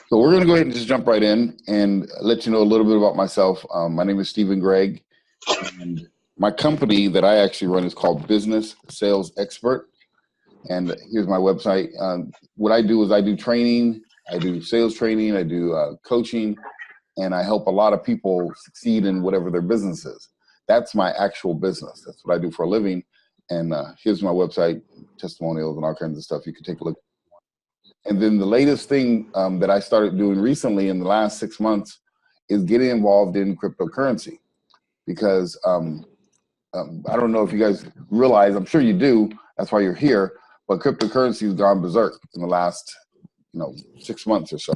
So we're going to go ahead and just jump right in and let you know a little bit about myself. My name is Gregg, and my company that I actually run is called Business Sales Expert. And here's my website. What I do is I do training, I do sales training, I do coaching, and I help a lot of people succeed in whatever their business is. That's my actual business. That's what I do for a living. And here's my website, testimonials and all kinds of stuff. You can take a look. And then the latest thing that I started doing recently in the last 6 months is getting involved in cryptocurrency because I don't know if you guys realize, I'm sure you do, that's why you're here, but cryptocurrency has gone berserk in the last 6 months or so.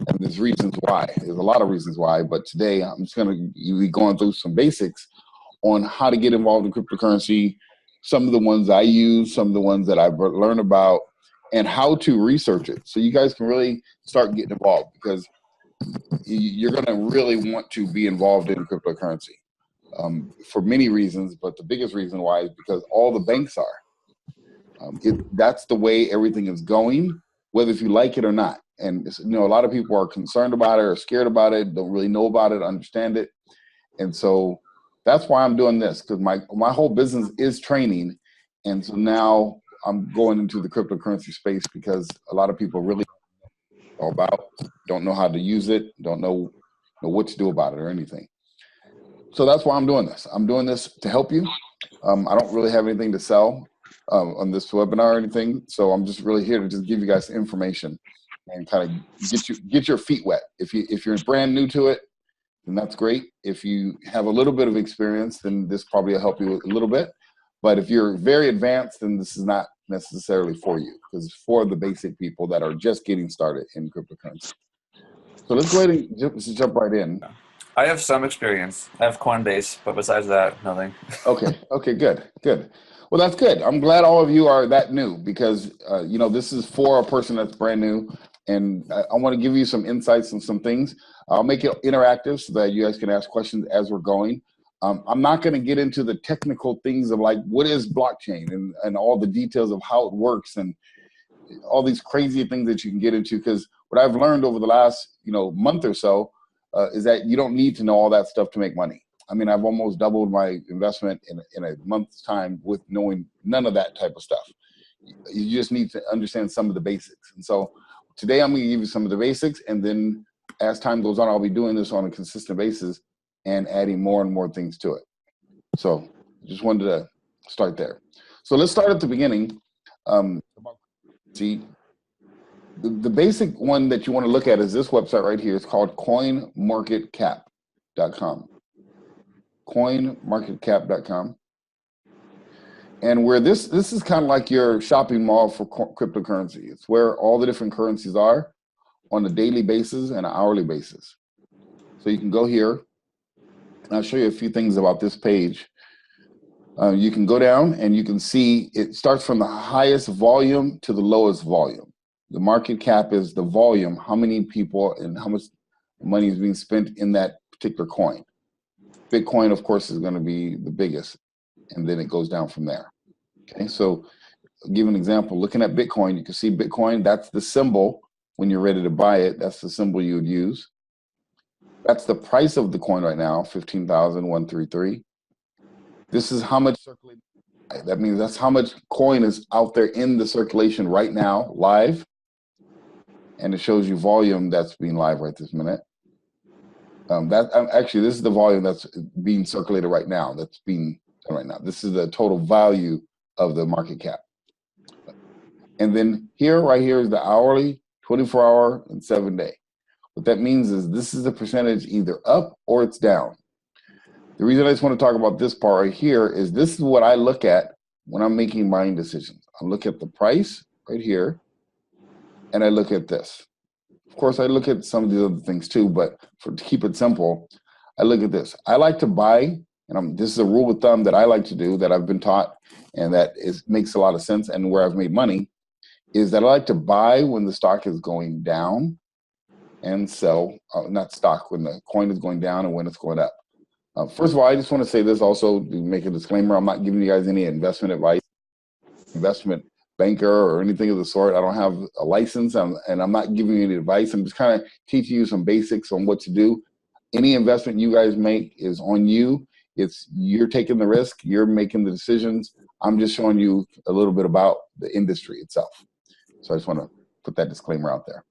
And there's reasons why. There's a lot of reasons why, but today I'm just going to be going through some basics on how to get involved in cryptocurrency, some of the ones I use, some of the ones that I've learned about, and how to research it. So you guys can really start getting involved because you're going to really want to be involved in cryptocurrency for many reasons, but the biggest reason why is because all the banks are. That's the way everything is going, whether if you like it or not. And a lot of people are concerned about it or scared about it, don't really know about it, understand it. And so that's why I'm doing this, because my whole business is training. And so now I'm going into the cryptocurrency space because a lot of people really don't know how to use it, don't know what to do about it or anything. So that's why I'm doing this. I'm doing this to help you. I don't really have anything to sell on this webinar or anything. So I'm just really here to just give you guys information and kind of get your feet wet. If you're brand new to it, then that's great. If you have a little bit of experience, then this probably will help you a little bit. But if you're very advanced, then this is not necessarily for you because it's for the basic people that are just getting started in cryptocurrency. So let's go ahead and jump right in. I have some experience. I have Coinbase, but besides that, nothing. Okay, good. Well, that's good. I'm glad all of you are that new because, this is for a person that's brand new. And I want to give you some insights and some things. I'll make it interactive so that you guys can ask questions as we're going. I'm not going to get into the technical things of like what is blockchain and all the details of how it works and all these crazy things that you can get into, because what I've learned over the last month or so is that you don't need to know all that stuff to make money. I mean, I've almost doubled my investment in a month's time with knowing none of that type of stuff. You just need to understand some of the basics. And so today I'm going to give you some of the basics, and then as time goes on, I'll be doing this on a consistent basis and adding more and more things to it. So just wanted to start there. So let's start at the beginning. See, the basic one that you want to look at is this website right here. It's called coinmarketcap.com. Coinmarketcap.com. And where this is kind of like your shopping mall for cryptocurrency. It's where all the different currencies are on a daily basis and an hourly basis. So you can go here, and I'll show you a few things about this page. You can go down and you can see it starts from the highest volume to the lowest volume. The market cap is the volume, how many people and how much money is being spent in that particular coin. Bitcoin, of course, is going to be the biggest, and then it goes down from there. Okay, so I'll give an example. Looking at Bitcoin, you can see Bitcoin, that's the symbol when you're ready to buy it. That's the symbol you would use. That's the price of the coin right now, 15,133. This is how much circulating. That means that's how much coin is out there in the circulation right now, live. And it shows you volume that's being live right this minute. Actually, this is the volume that's being circulated right now. That's being done right now. This is the total value of the market cap. And then right here is the hourly, 24-hour, and 7-day. What that means is this is the percentage either up or it's down. The reason I just want to talk about this part right here is this is what I look at when I'm making buying decisions. I look at the price right here, and I look at this. Of course, I look at some of the other things too, but to keep it simple, I look at this. I like to buy, and this is a rule of thumb that I like to do that I've been taught, and that makes a lot of sense, and where I've made money, is that I like to buy when the stock is going down and sell, not stock, when the coin is going down and when it's going up. First of all, I just want to say this also to make a disclaimer. I'm not giving you guys any investment advice. Investment banker or anything of the sort. I don't have a license, and I'm not giving you any advice. I'm just kind of teaching you some basics on what to do. Any investment you guys make is on you. You're taking the risk. You're making the decisions. I'm just showing you a little bit about the industry itself. So I just want to put that disclaimer out there.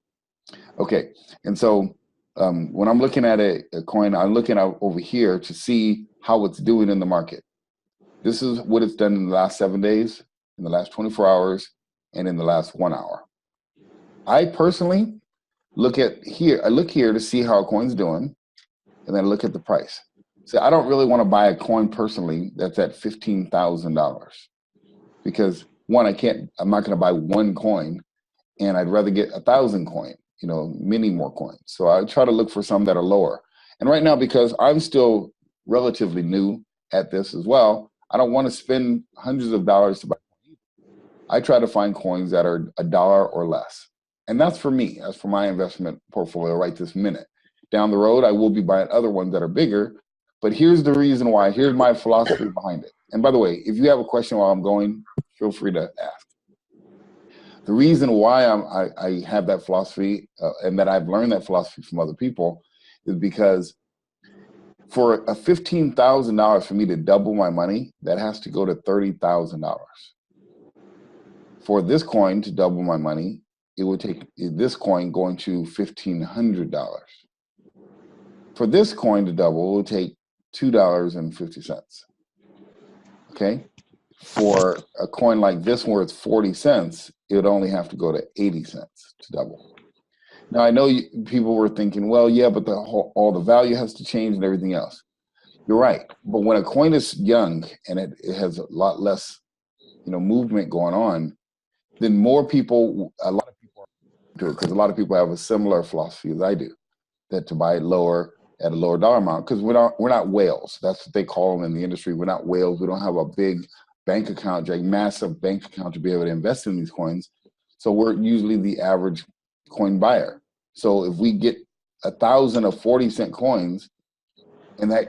Okay, and so when I'm looking at a coin, I'm looking out over here to see how it's doing in the market. This is what it's done in the last 7 days, in the last 24 hours, and in the last 1 hour. I personally look here to see how a coin's doing, and then look at the price. So I don't really want to buy a coin personally that's at $15,000 because one, I'm not going to buy one coin, and I'd rather get 1,000 coin, many more coins. So I try to look for some that are lower. And right now, because I'm still relatively new at this as well, I don't want to spend hundreds of dollars to buy. I try to find coins that are $1 or less. And that's for me. That's for my investment portfolio right this minute. Down the road, I will be buying other ones that are bigger. But here's the reason why. Here's my philosophy behind it. And by the way, if you have a question while I'm going, feel free to ask. The reason why I have that philosophy and that I've learned that philosophy from other people is because for a $15,000 for me to double my money, that has to go to $30,000. For this coin to double my money, it would take this coin going to $1,500. For this coin to double, it would take $2.50. Okay? For a coin like this one where it's 40 cents, it would only have to go to 80 cents to double. Now, I know people were thinking, well, yeah, but all the value has to change and everything else. You're right. But when a coin is young and it has a lot less, movement going on, then a lot of people do it because a lot of people have a similar philosophy as I do, that to buy it lower at a lower dollar amount, because we're not whales. That's what they call them in the industry. We're not whales. We don't have a big bank account, like massive bank account to be able to invest in these coins. So we're usually the average coin buyer. So if we get 1,000 of 40-cent coins and that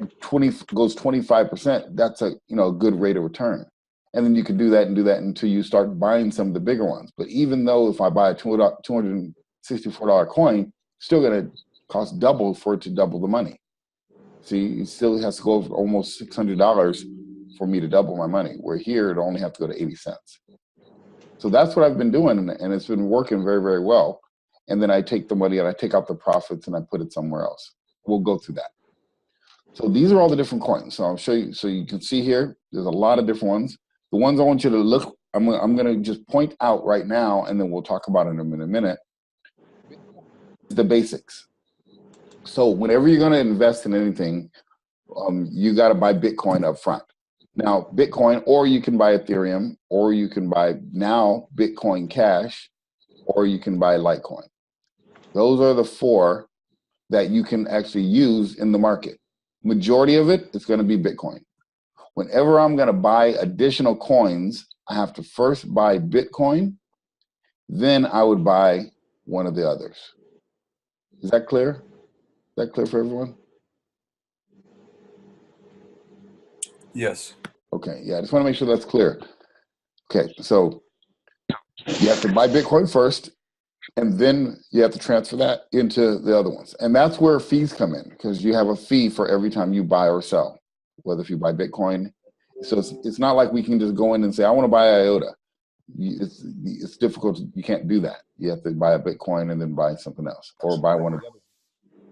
goes 25%, that's a good rate of return. And then you can do that until you start buying some of the bigger ones. But even though if I buy a $264 coin, still going to cost double for it to double the money. See, it still has to go over almost $600 for me to double my money, where here it only have to go to 80 cents. So that's what I've been doing, and it's been working very, very well. And then I take the money and I take out the profits and I put it somewhere else. We'll go through that. So these are all the different coins. So I'll show you. So you can see here, there's a lot of different ones. The ones I want you to look, I'm going to just point out right now, and then we'll talk about it in a minute. The basics. So whenever you're going to invest in anything, you got to buy Bitcoin up front. Now, Bitcoin, or you can buy Ethereum, or you can buy now Bitcoin Cash, or you can buy Litecoin. Those are the four that you can actually use in the market. Majority of it is going to be Bitcoin. Whenever I'm going to buy additional coins, I have to first buy Bitcoin, then I would buy one of the others. Is that clear? Is that clear for everyone? Yes. Okay, yeah, I just want to make sure that's clear. Okay, so you have to buy Bitcoin first, and then you have to transfer that into the other ones. And that's where fees come in, because you have a fee for every time you buy or sell, whether if you buy Bitcoin. So it's not like we can just go in and say, I want to buy IOTA. It's difficult. You can't do that. You have to buy a Bitcoin and then buy something else, or buy one of them.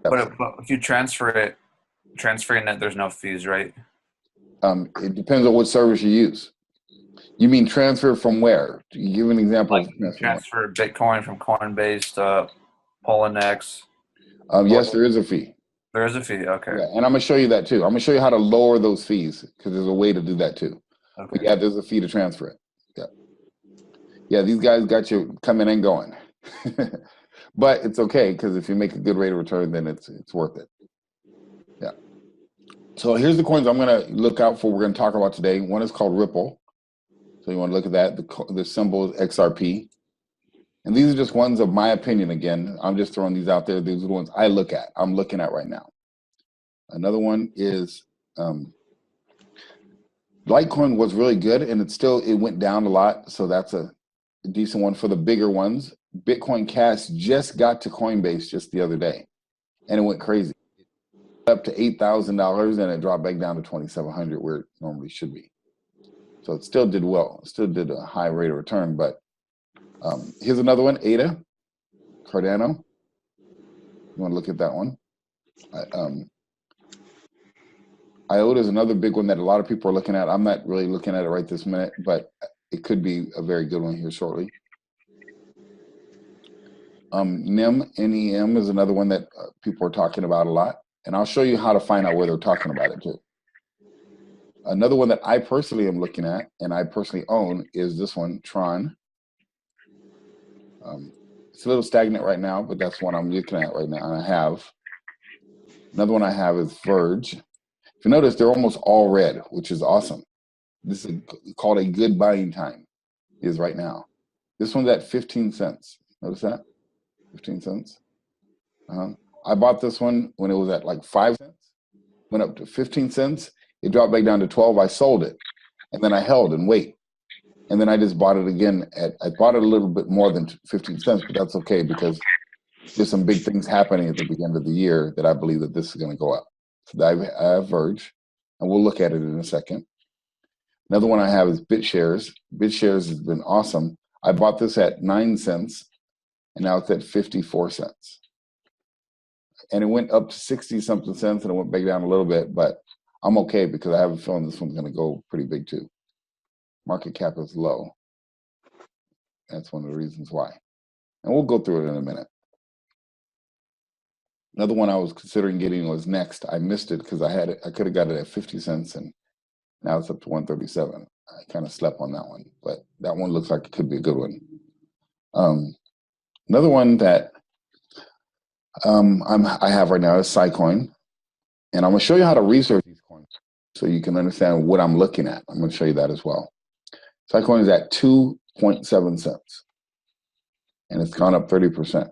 But if you transferring it, there's no fees, right? It depends on what service you use. You mean transfer from where? You give an example. Like transfer Bitcoin from Coinbase to Poloniex. Yes, there is a fee. There is a fee. Okay. Yeah, and I'm gonna show you that too. I'm gonna show you how to lower those fees, because there's a way to do that too. Okay. But yeah, there's a fee to transfer it. Yeah. Yeah, these guys got you coming and going. But it's okay, because if you make a good rate of return, then it's worth it. Yeah. So here's the coins I'm gonna look out for. We're gonna talk about today. One is called Ripple. So you want to look at that. The symbol is XRP. And these are just ones of my opinion. Again, I'm just throwing these out there. These are the ones I look at. I'm looking at right now. Another one is Litecoin was really good, and it went down a lot. So that's a a decent one for the bigger ones. Bitcoin Cash just got to Coinbase just the other day, and it went crazy. Up to $8,000, and it dropped back down to 2,700 where it normally should be. So it still did well. It still did a high rate of return. But here's another one, ADA, Cardano. You want to look at that one? IOTA is another big one that a lot of people are looking at. I'm not really looking at it right this minute, but it could be a very good one here shortly. NEM is another one that people are talking about a lot. And I'll show you how to find out where they're talking about it too. Another one that I personally am looking at and I personally own is this one, Tron. It's a little stagnant right now, but that's one I'm looking at right now. And I have another one I have is Verge. If you notice, they're almost all red, which is awesome. This is called a good buying time, is right now. This one's at 15 cents. Notice that? 15 cents. I bought this one when it was at like 5 cents, went up to 15 cents. It dropped back down to 12. I sold it, and then I held and wait. And then I just bought it again I bought it a little bit more than 15 cents, but that's okay because there's some big things happening at the beginning of the year that I believe that this is going to go up. So I have Verge, and we'll look at it in a second. Another one I have is BitShares. BitShares has been awesome. I bought this at 9 cents, and now it's at 54 cents. And it went up to 60 something cents, and it went back down a little bit, but I'm okay because I have a feeling this one's going to go pretty big too. Market cap is low. That's one of the reasons why. And we'll go through it in a minute. Another one I was considering getting was Next. I missed it because I could have got it at 50 cents, and now it's up to 137. I kind of slept on that one, but that one looks like it could be a good one. Another one that I have right now is Litecoin, and I'm going to show you how to research these coins so you can understand what I'm looking at. I'm going to show you that as well. Litecoin is at 2.7 cents, and it's gone up 30%.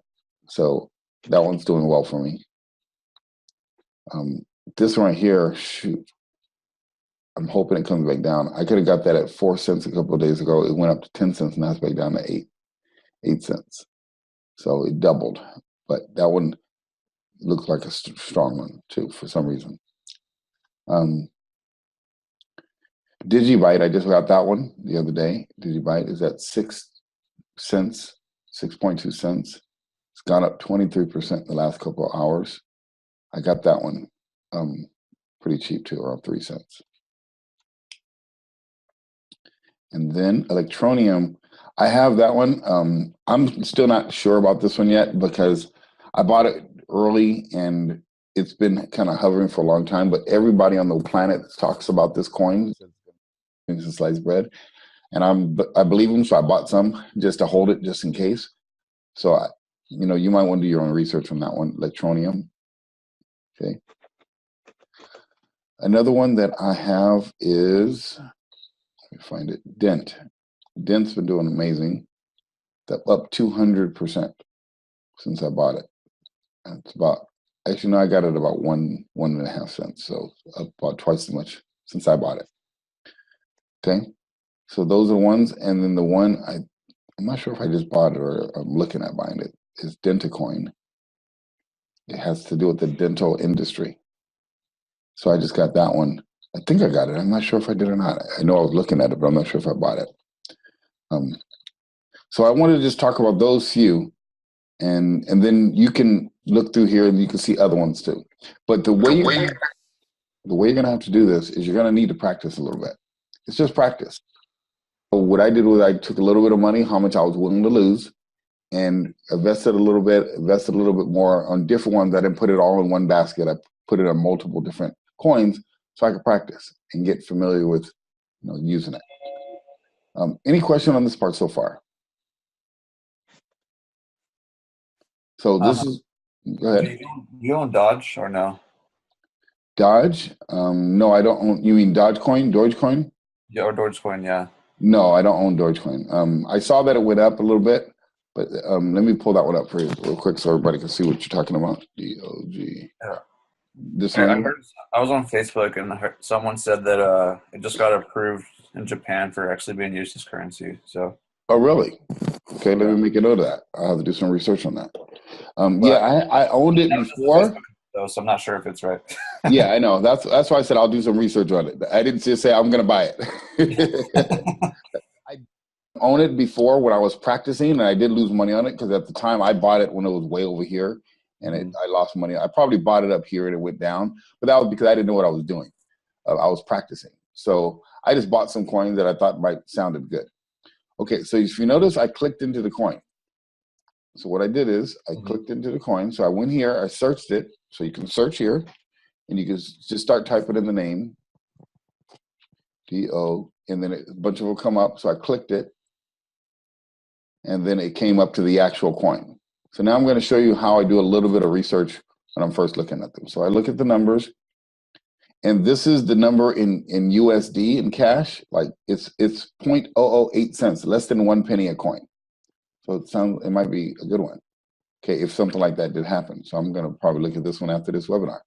So that one's doing well for me. This one right here, shoot, I'm hoping it comes back down. I could have got that at 4 cents a couple of days ago. It went up to 10 cents, and now it's back down to 8 cents. So it doubled, but that one looks like a strong one too for some reason. Digibyte, I just got that one the other day. Digibyte is at 6 cents, 6.2 cents. It's gone up 23% in the last couple of hours. I got that one pretty cheap too, around 3 cents. And then Electronium, I have that one. I'm still not sure about this one yet because I bought it early and it's been kind of hovering for a long time, but everybody on the planet talks about this coin since sliced bread. And I believe them, so I bought some just to hold it just in case. So, you might want to do your own research on that one, Electronium. Okay. Another one that I have is, let me find it, Dent. Dent's been doing amazing. That's up 200% since I bought it. It's about, actually, no, I got it about 1.5 cents. So up about twice as much since I bought it. Okay. So those are the ones. And then the one, I'm not sure if I just bought it or I'm looking at buying it, is Dentacoin. It has to do with the dental industry. So I just got that one. I think I got it. I'm not sure if I did or not. I know I was looking at it, but I'm not sure if I bought it. So I wanted to just talk about those few, and then you can look through here and you can see other ones too. But the way you're gonna have to do this is you're gonna need to practice a little bit. It's just practice. So what I did was I took a little bit of money, how much I was willing to lose, and invested a little bit more on different ones. I didn't put it all in one basket. I put it on multiple different coins so I could practice and get familiar with using it. Any question on this part so far? So this is, go ahead. Do you own Dodge or no? Dodge? No, I don't own, you mean Dogecoin? Yeah, or Dogecoin, yeah. No, I don't own Dogecoin. I saw that it went up a little bit, but let me pull that one up for you real quick so everybody can see what you're talking about. D-O-G. Yeah. This I one? heard, I was on Facebook and someone said that it just got approved in Japan for actually being used as currency. So Oh, really? Okay, let me make a note of that. I'll have to do some research on that. Yeah, But I owned it that was just a before. Facebook though, so I'm not sure if it's right. Yeah, I know. That's why I said I'll do some research on it. I didn't just say I'm going to buy it. I owned it before when I was practicing, and I did lose money on it because at the time I bought it when it was way over here, and I lost money. I probably bought it up here and it went down, but that was because I didn't know what I was doing. I was practicing, so I just bought some coins that I thought might sounded good. Okay, so if you notice, I clicked into the coin. So what I did is I clicked into the coin. So I went here, I searched it. So you can search here, and you can just start typing in the name, D-O, and then a bunch of them come up. So I clicked it, and then it came up to the actual coin. So now I'm going to show you how I do a little bit of research when I'm first looking at them. So I look at the numbers, and this is the number in USD in cash. Like it's 0.008 cents, less than 1 penny a coin. So it might be a good one. Okay, if something like that did happen. So I'm going to probably look at this one after this webinar.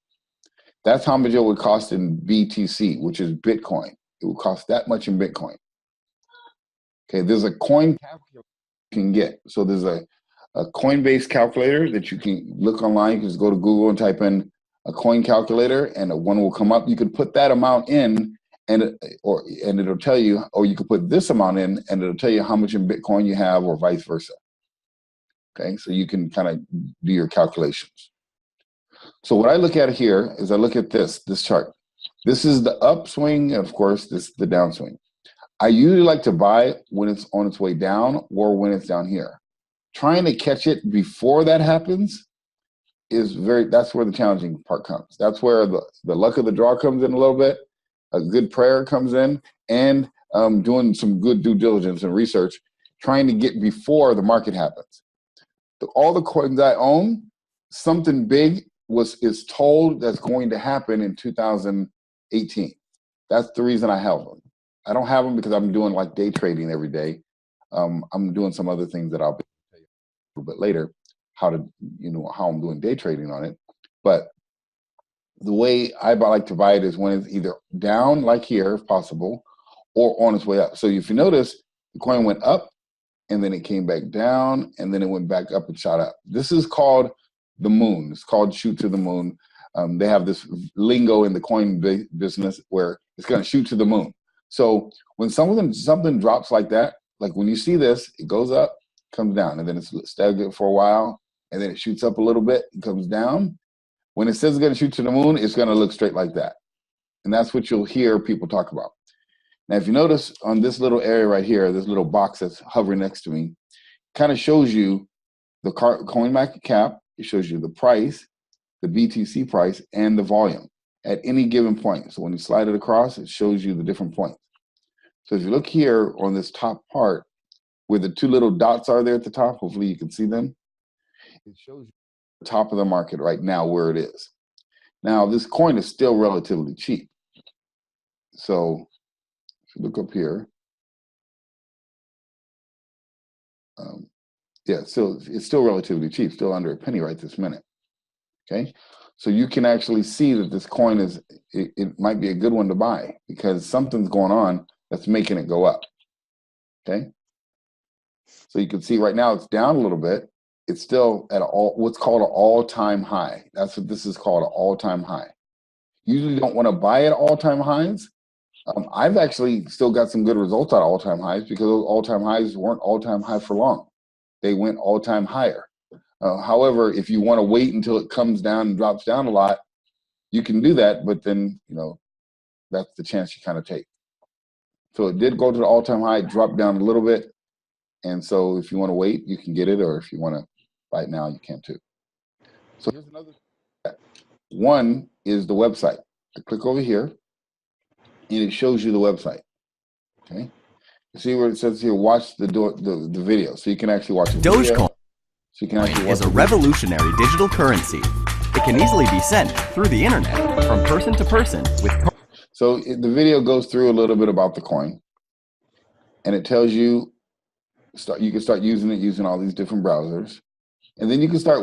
That's how much it would cost in BTC, which is Bitcoin. It would cost that much in Bitcoin. Okay, there's a coin calculator you can get. So there's a Coinbase calculator that you can look online. You can just go to Google and type in a coin calculator, and one will come up. You can put that amount in, and it'll tell you, or you could put this amount in, and it'll tell you how much in Bitcoin you have, or vice versa. Okay, so you can kind of do your calculations. So what I look at here is I look at this chart. This is the upswing, and of course, this is the downswing. I usually like to buy when it's on its way down or when it's down here. Trying to catch it before that happens that's where the challenging part comes. That's where the luck of the draw comes in a little bit, a good prayer comes in, and doing some good due diligence and research, trying to get before the market happens. All the coins I own, something big is told that's going to happen in 2018. That's the reason I have them. I don't have them because I'm doing like day trading every day. I'm doing some other things that I'll be tell you a little bit later how I'm doing day trading on it. But the way I like to buy it is when it's either down like here, if possible, or on its way up. So if you notice, the coin went up, and then it came back down, and then it went back up and shot up. This is called the moon. It's called shoot to the moon. They have this lingo in the coin business where it's going to shoot to the moon. So when something drops like that, like when you see this, it goes up, comes down, and then it's stagnant for a while, and then it shoots up a little bit and comes down. When it says it's going to shoot to the moon, it's going to look straight like that. And that's what you'll hear people talk about. Now, if you notice on this little area right here, this little box that's hovering next to me, kind of shows you the coin market cap. It shows you the price, the BTC price, and the volume at any given point. So when you slide it across, it shows you the different points. So if you look here on this top part, where the two little dots are there at the top, hopefully you can see them, it shows you the top of the market right now where it is. Now, this coin is still relatively cheap. So if you look up here, so it's still relatively cheap, still under a penny right this minute. Okay, so you can actually see that this coin it might be a good one to buy because something's going on that's making it go up. Okay, so you can see right now it's down a little bit. It's still at what's called an all-time high. That's what this is called, an all-time high. Usually don't want to buy at all-time highs. I've actually still got some good results at all-time highs because those all-time highs weren't all-time high for long. They went all-time higher. However, if you want to wait until it comes down and drops down a lot, you can do that, but then, that's the chance you kind of take. So it did go to the all-time high, dropped down a little bit. And so if you want to wait, you can get it, or if you want to buy it now, you can too. So here's another thing. One is the website. I click over here, and it shows you the website. Okay. You see where it says here, watch the video. So you can actually watch the video. Dogecoin is a revolutionary digital currency. It can easily be sent through the internet from person to person with. So the video goes through a little bit about the coin, and it tells you you can start using it using all these different browsers, and then you can start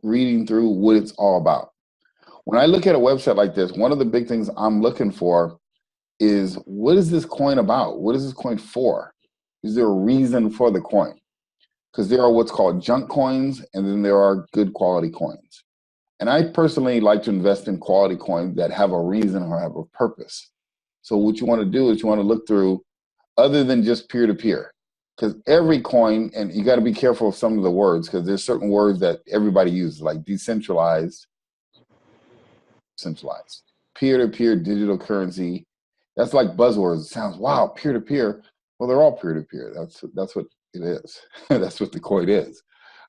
reading through what it's all about. When I look at a website like this, one of the big things I'm looking for is, what is this coin about? What is this coin for? Is there a reason for the coin? Because there are what's called junk coins, and then there are good quality coins. And I personally like to invest in quality coins that have a reason or have a purpose. So what you want to do is you want to look through other than just peer-to-peer. Because every coin, and you got to be careful of some of the words, because there's certain words that everybody uses, like decentralized, centralized, peer-to-peer digital currency. That's like buzzwords. It sounds, wow, peer-to-peer. Well, they're all peer-to-peer. That's what it is. That's what the coin is.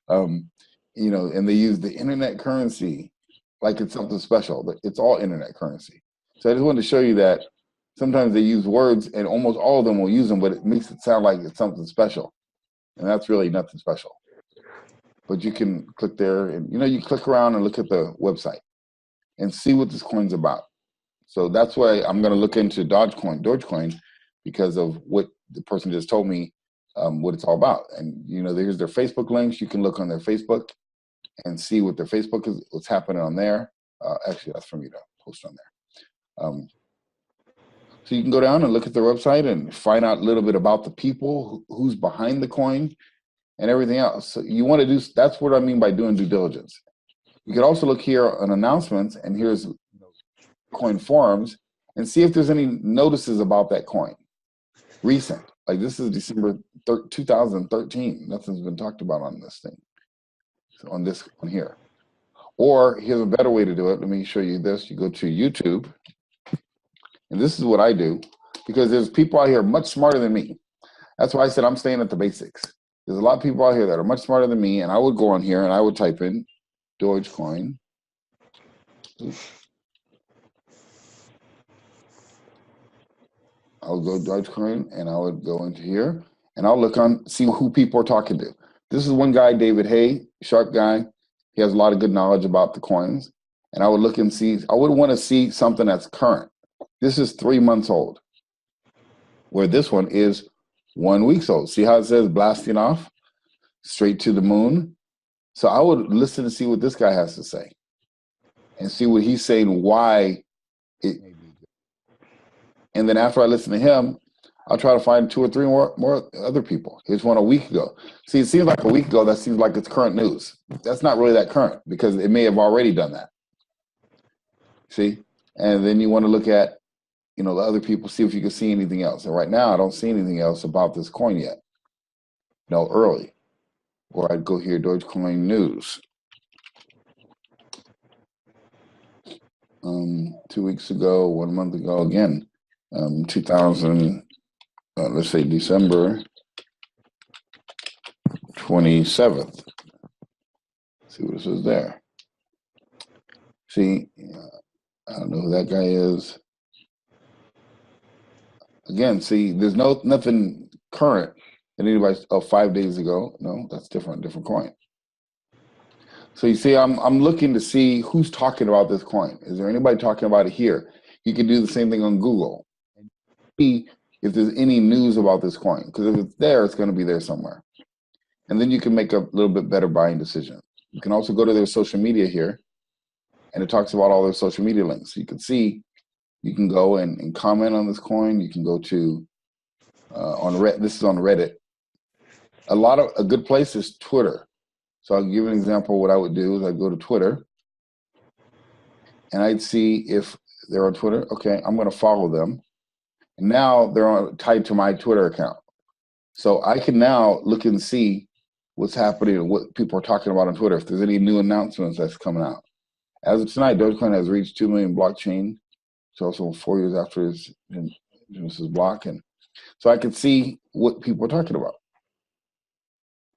You know, and they use the internet currency like it's something special, but it's all internet currency. So I just wanted to show you that sometimes they use words, and almost all of them will use them, but it makes it sound like it's something special. And that's really nothing special. But you can click there, and you know, you click around and look at the website and see what this coin's about. So that's why I'm going to look into Dogecoin, because of what the person just told me, what it's all about. And you know, there's their Facebook links. You can look on their Facebook and see what their Facebook is, what's happening on there. Actually, that's for me to post on there. So you can go down and look at their website and find out a little bit about the people, who's behind the coin, and everything else. So you want to do, that's what I mean by doing due diligence. You can also look here on announcements, and here's coin forums, and see if there's any notices about that coin. Recent, like this is December 2013. Nothing's been talked about on this thing, so on this one here. Or here's a better way to do it. Let me show you this. You go to YouTube, and this is what I do, because there's people out here much smarter than me. That's why I said I'm staying at the basics. There's a lot of people out here that are much smarter than me, and I would go on here and I would type in Dogecoin. I'll go Dogecoin, and I would go into here, and I'll look on, see who people are talking to. This is one guy, David Hay, sharp guy. He has a lot of good knowledge about the coins. And I would look and see, I would want to see something that's current. This is 3 months old, where this one is 1 week old. See how it says blasting off straight to the moon? So I would listen to see what this guy has to say and see what he's saying, why it may be good. And then after I listen to him, I'll try to find 2 or 3 more other people. Here's one a week ago. See, it seems like a week ago, that seems like it's current news. That's not really that current, because it may have already done that. See? And then you want to look at, you know, the other people, see if you can see anything else. And right now, I don't see anything else about this coin yet. No, early. Or I'd go here, Dogecoin news. 2 weeks ago, 1 month ago, again, 2000, let's say December 27th. See what it says there. See, I don't know who that guy is. Again, see, there's nothing current that anybody, 5 days ago. No, that's different coin. So you see, I'm looking to see who's talking about this coin. Is there anybody talking about it here? You can do the same thing on Google and see if there's any news about this coin. Because if it's there, it's going to be there somewhere. And then you can make a little bit better buying decision. You can also go to their social media here, and it talks about all their social media links. So you can see, you can go and comment on this coin. You can go to, this is on Reddit. A good place is Twitter. So I'll give you an example. What I would do is I'd go to Twitter, and I'd see if they're on Twitter. Okay, I'm going to follow them. And now they're tied to my Twitter account. So I can now look and see what's happening and what people are talking about on Twitter, if there's any new announcements that's coming out. As of tonight, Dogecoin has reached 2 million blockchain. It's also 4 years after his block. And so I can see what people are talking about.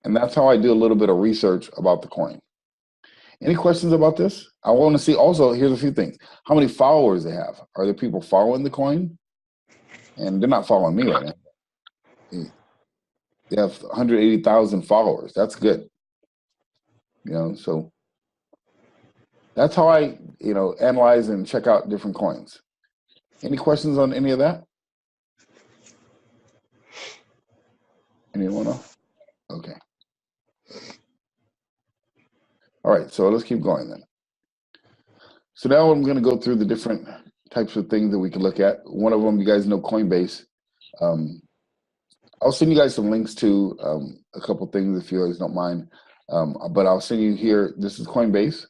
And that's how I do a little bit of research about the coin. Any questions about this? I want to see also, here's a few things. How many followers they have. Are there people following the coin? And they're not following me right now. They have 180,000 followers. That's good. You know, so that's how I, analyze and check out different coins. Any questions on any of that? Anyone else? Okay. All right, so let's keep going then. So now I'm going to go through the different types of things that we can look at. One of them, you guys know Coinbase. I'll send you guys some links to a couple things if you guys don't mind. But I'll send you here. This is Coinbase.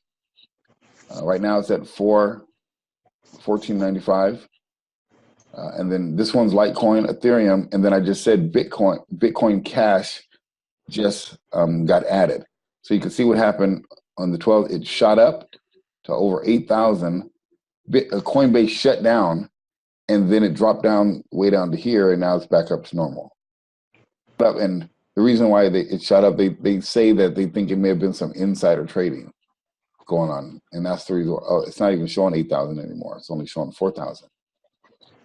Right now it's at $14.95. And then this one's Litecoin, Ethereum, and then I just said Bitcoin Cash just got added. So you can see what happened on the 12th. It shot up to over 8,000. Coinbase shut down, and then it dropped down way down to here, and now it's back up to normal. And the reason why it shot up, they say that they think it may have been some insider trading going on, and that's the reason. Oh, it's not even showing 8,000 anymore. It's only showing 4,000.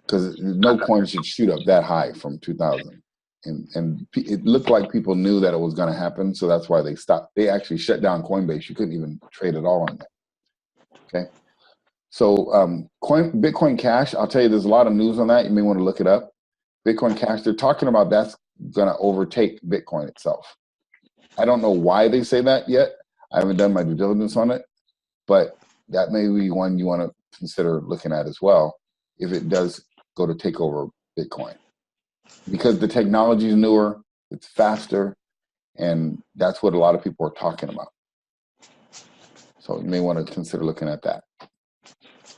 Because no coin should shoot up that high from 2000. And it looked like people knew that it was going to happen, so that's why they stopped. They actually shut down Coinbase. You couldn't even trade at all on that. Okay. So Bitcoin Cash, I'll tell you, there's a lot of news on that. You may want to look it up. Bitcoin Cash, they're talking about that's going to overtake Bitcoin itself. I don't know why they say that yet. I haven't done my due diligence on it, but that may be one you want to consider looking at as well if it does go to take over Bitcoin, because the technology is newer, it's faster, and that's what a lot of people are talking about. So you may want to consider looking at that.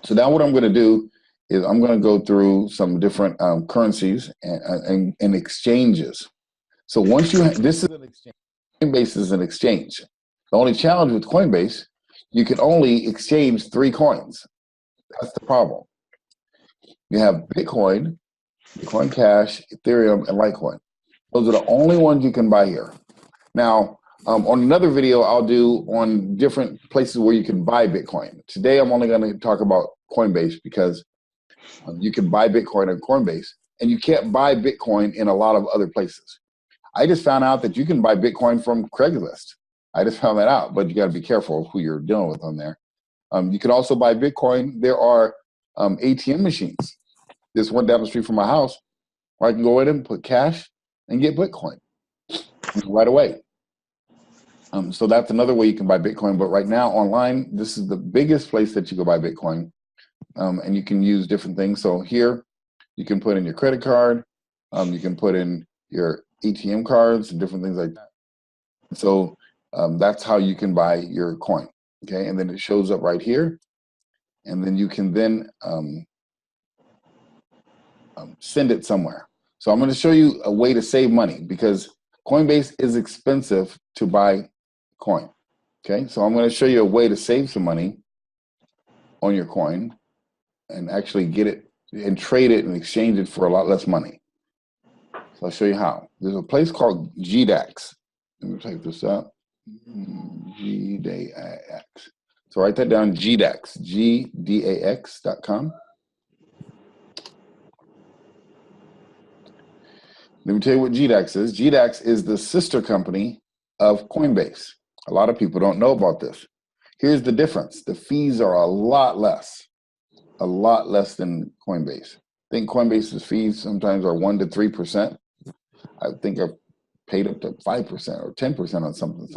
So now what I'm going to do is I'm going to go through some different currencies and exchanges. So once you this is an exchange. Coinbase is an exchange. The only challenge with Coinbase, you can only exchange 3 coins. That's the problem. You have Bitcoin, Bitcoin Cash, Ethereum, and Litecoin. Those are the only ones you can buy here. Now, on another video, I'll do on different places where you can buy Bitcoin. Today, I'm only going to talk about Coinbase because you can buy Bitcoin on Coinbase, and you can't buy Bitcoin in a lot of other places. I just found out that you can buy Bitcoin from Craigslist. I just found that out, but you got to be careful who you're dealing with on there. You can also buy Bitcoin. There are ATM machines. This one down the street from my house, where I can go in and put cash and get Bitcoin right away. So that's another way you can buy Bitcoin. But right now online, this is the biggest place that you can buy Bitcoin. And you can use different things. So here, you can put in your credit card. You can put in your ATM cards and different things like that. So that's how you can buy your coin. Okay, and then it shows up right here. And then you can then send it somewhere. So I'm going to show you a way to save money because Coinbase is expensive to buy coin. Okay, so I'm going to show you a way to save some money on your coin and actually get it and trade it and exchange it for a lot less money. So I'll show you how. There's a place called GDAX. Let me type this up. GDAX. So write that down, GDAX, GDAX.com. Let me tell you what GDAX is. GDAX is the sister company of Coinbase. A lot of people don't know about this. Here's the difference. The fees are a lot less than Coinbase. I think Coinbase's fees sometimes are 1 to 3%. I think I've paid up to 5% or 10% on something.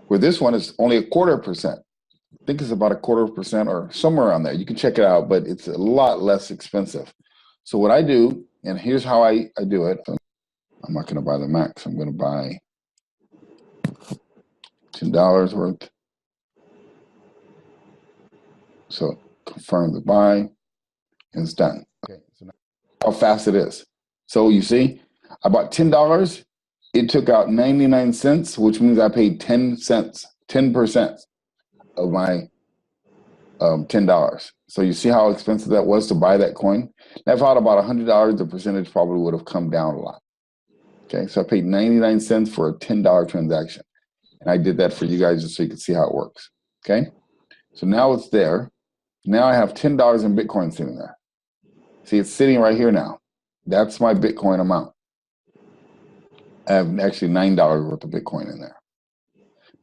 Where this one is only 0.25%. I think it's about 0.25% or somewhere around there. You can check it out, but it's a lot less expensive. So what I do, and here's how I do it. I'm not going to buy the max. I'm going to buy $10 worth. So confirm the buy, and it's done. Okay, so now how fast it is. So you see, I bought $10. It took out 99 cents, which means I paid 10 cents, 10% of my $10. So you see how expensive that was to buy that coin? Now, if I had about $100, the percentage probably would have come down a lot. Okay, so I paid 99 cents for a $10 transaction. And I did that for you guys just so you can see how it works. Okay, so now it's there. Now I have $10 in Bitcoin sitting there. See, it's sitting right here now. That's my Bitcoin amount. I have actually $9 worth of Bitcoin in there.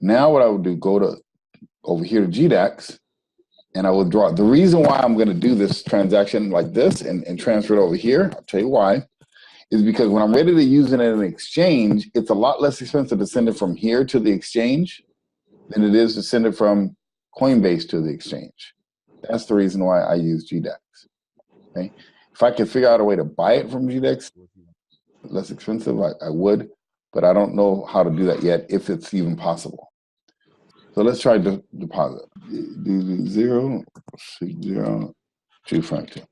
Now what I would do, go to over here to GDAX, and I will withdraw. The reason why I'm going to do this transaction like this and transfer it over here, I'll tell you why, is because when I'm ready to use it in an exchange, it's a lot less expensive to send it from here to the exchange than it is to send it from Coinbase to the exchange. That's the reason why I use GDAX. Okay, if I can figure out a way to buy it from GDAX, less expensive, I would, but I don't know how to do that yet, if it's even possible. So let's try to deposit. Do 0, 0, 252.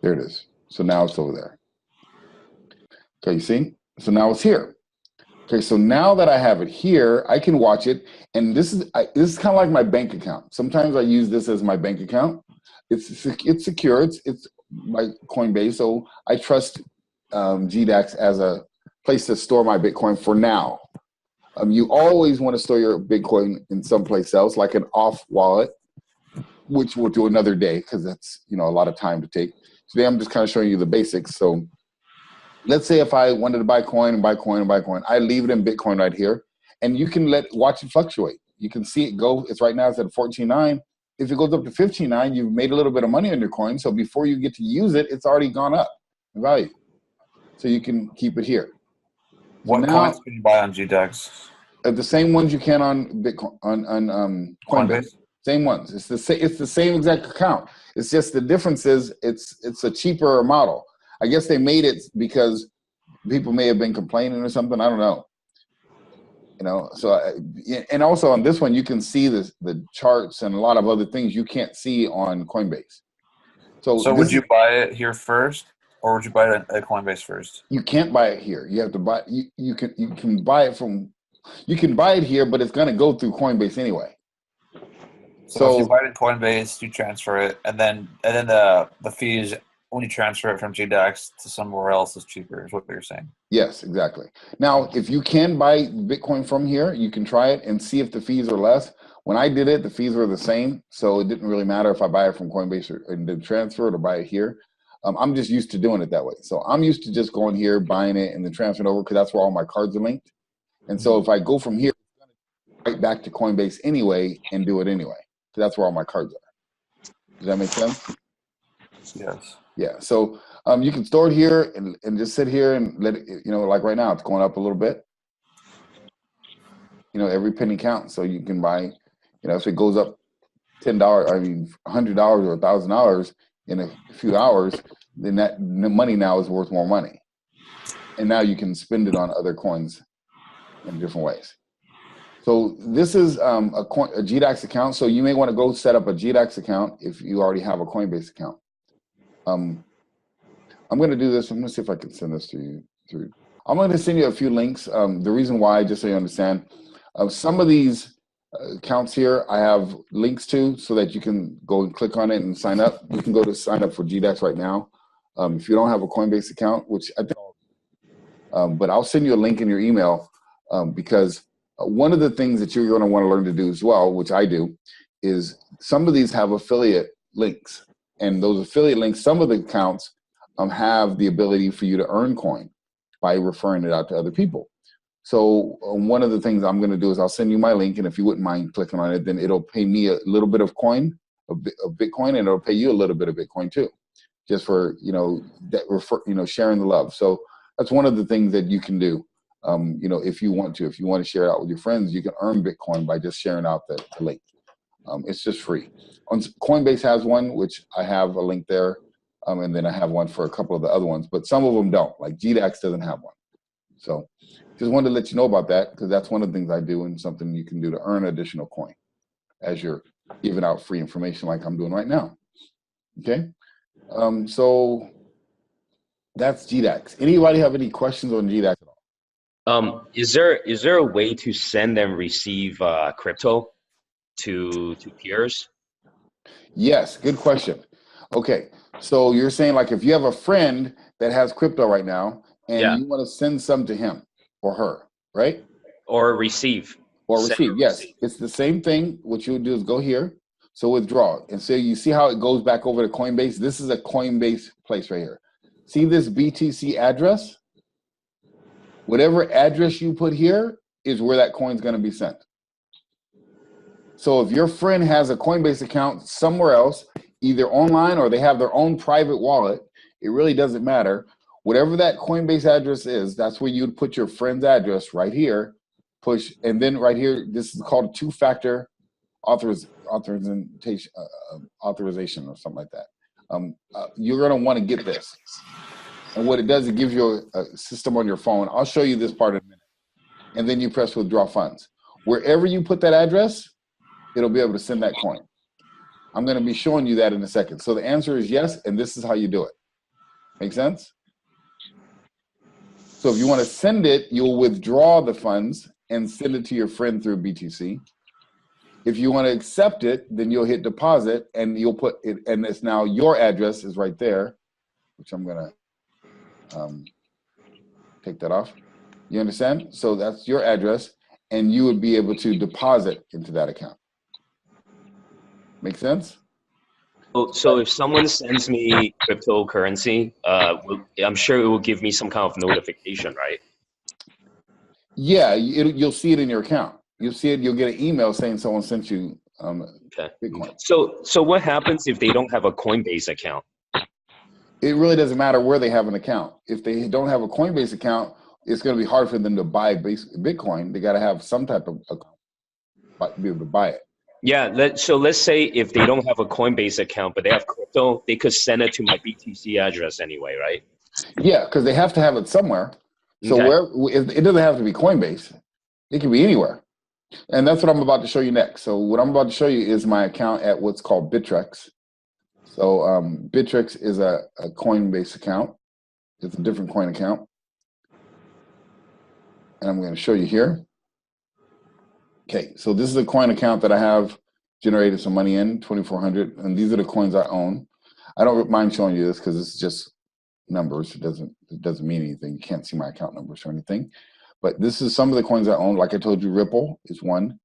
There it is. So now it's over there. Okay, you see? So now it's here. Okay, so now that I have it here, I can watch it, and this is kind of like my bank account. Sometimes I use this as my bank account. It's secure. It's my Coinbase, so I trust GDAX as a place to store my Bitcoin for now. You always want to store your Bitcoin in someplace else, like an off wallet, which we'll do another day because that's a lot of time to take. Today I'm just kind of showing you the basics. So let's say if I wanted to buy coin and buy coin and buy coin, I leave it in Bitcoin right here, and you can watch it fluctuate. You can see it go. It's right now it's at 14.9. If it goes up to 15.9, you've made a little bit of money on your coin. So before you get to use it, it's already gone up in value. So you can keep it here. So what coins can you buy on GDAX? The same ones you can on Bitcoin on Coinbase. Same ones. It's the same exact account. It's just the difference is it's a cheaper model. I guess they made it because people may have been complaining or something. I don't know. So and also on this one you can see the charts and a lot of other things you can't see on Coinbase. So would you buy it here first, or would you buy it at Coinbase first? You can't buy it here. You have to buy. You can buy it from. You can buy it here, but it's going to go through Coinbase anyway. So if you buy it in Coinbase, you transfer it, and then the fees when you transfer it from GDAX to somewhere else is cheaper, is what you're saying. Yes, exactly. Now, if you can buy Bitcoin from here, you can try it and see if the fees are less. When I did it, the fees were the same, so it didn't really matter if I buy it from Coinbase and then transfer it or buy it here. I'm just used to doing it that way. So I'm used to just going here, buying it, and then transferring it over because that's where all my cards are linked. And so if I go from here, right back to Coinbase anyway and do it anyway. So that's where all my cards are. Does that make sense? Yes. Yeah. So you can store it here and just sit here and let it, like right now, it's going up a little bit. Every penny counts. So you can buy, if it goes up $10, $100 or $1,000 in a few hours, then that money now is worth more money. And now you can spend it on other coins in different ways. So this is a GDAX account. So you may want to go set up a GDAX account if you already have a Coinbase account. I'm going to do this. I'm going to see if I can send this to you through. I'm going to send you a few links. The reason why, just so you understand, some of these accounts here I have links to so that you can go and click on it and sign up. You can go to sign up for GDAX right now. If you don't have a Coinbase account, which I think, but I'll send you a link in your email because one of the things that you're going to want to learn to do as well, which I do, is some of these have affiliate links. And those affiliate links, some of the accounts have the ability for you to earn coin by referring it out to other people. So one of the things I'm going to do is I'll send you my link, and if you wouldn't mind clicking on it, then it'll pay me a little bit of coin, of Bitcoin, and it'll pay you a little bit of Bitcoin too, just for sharing the love. So that's one of the things that you can do. If you want to share it out with your friends, you can earn Bitcoin by just sharing out the link. It's just free. Coinbase has one, which I have a link there, and then I have one for a couple of the other ones, but some of them don't. Like GDAX doesn't have one. So just wanted to let you know about that because that's one of the things I do and something you can do to earn additional coin as you're giving out free information like I'm doing right now. Okay, so that's GDAX. Anybody have any questions on GDAX at all? Is there a way to send and receive crypto to peers? Yes, good question. Okay, so you're saying like if you have a friend that has crypto right now and you want to send some to him or her, right? Or receive. Yes, it's the same thing. What you would do is go here, so withdraw, and so you see how it goes back over to Coinbase. This is a Coinbase place right here. See this BTC address? Whatever address you put here is where that coin's going to be sent. So if your friend has a Coinbase account somewhere else, either online or they have their own private wallet, it really doesn't matter. Whatever that Coinbase address is, that's where you'd put your friend's address right here, push, and then right here, this is called a two-factor authorization or something like that. You're going to want to get this. And what it does, it gives you a system on your phone. I'll show you this part in a minute. And then you press withdraw funds. Wherever you put that address, it'll be able to send that coin. I'm going to be showing you that in a second. So the answer is yes, and this is how you do it. Make sense? So if you want to send it, you'll withdraw the funds and send it to your friend through BTC. If you want to accept it, then you'll hit deposit and you'll put it, and it's now your address is right there, which I'm going to take that off. You understand? So that's your address, and you would be able to deposit into that account. Make sense? So if someone sends me cryptocurrency, I'm sure it will give me some kind of notification, right? Yeah, you'll see it in your account. You'll see it. You'll get an email saying someone sent you Bitcoin. So what happens if they don't have a Coinbase account? It really doesn't matter where they have an account. If they don't have a Coinbase account, it's going to be hard for them to buy Bitcoin. They got to have some type of account to be able to buy it. Yeah, so let's say if they don't have a Coinbase account, but they have crypto, they could send it to my BTC address anyway, right? Yeah, because they have to have it somewhere. So it doesn't have to be Coinbase. It can be anywhere. And that's what I'm about to show you next. So what I'm about to show you is my account at what's called Bittrex. So Bittrex is a Coinbase account. It's a different coin account. And I'm going to show you here. Okay, so this is a coin account that I have generated some money in, 2,400, and these are the coins I own. I don't mind showing you this because it's just numbers. It doesn't mean anything. You can't see my account numbers or anything. But this is some of the coins I own. Like I told you, Ripple is one.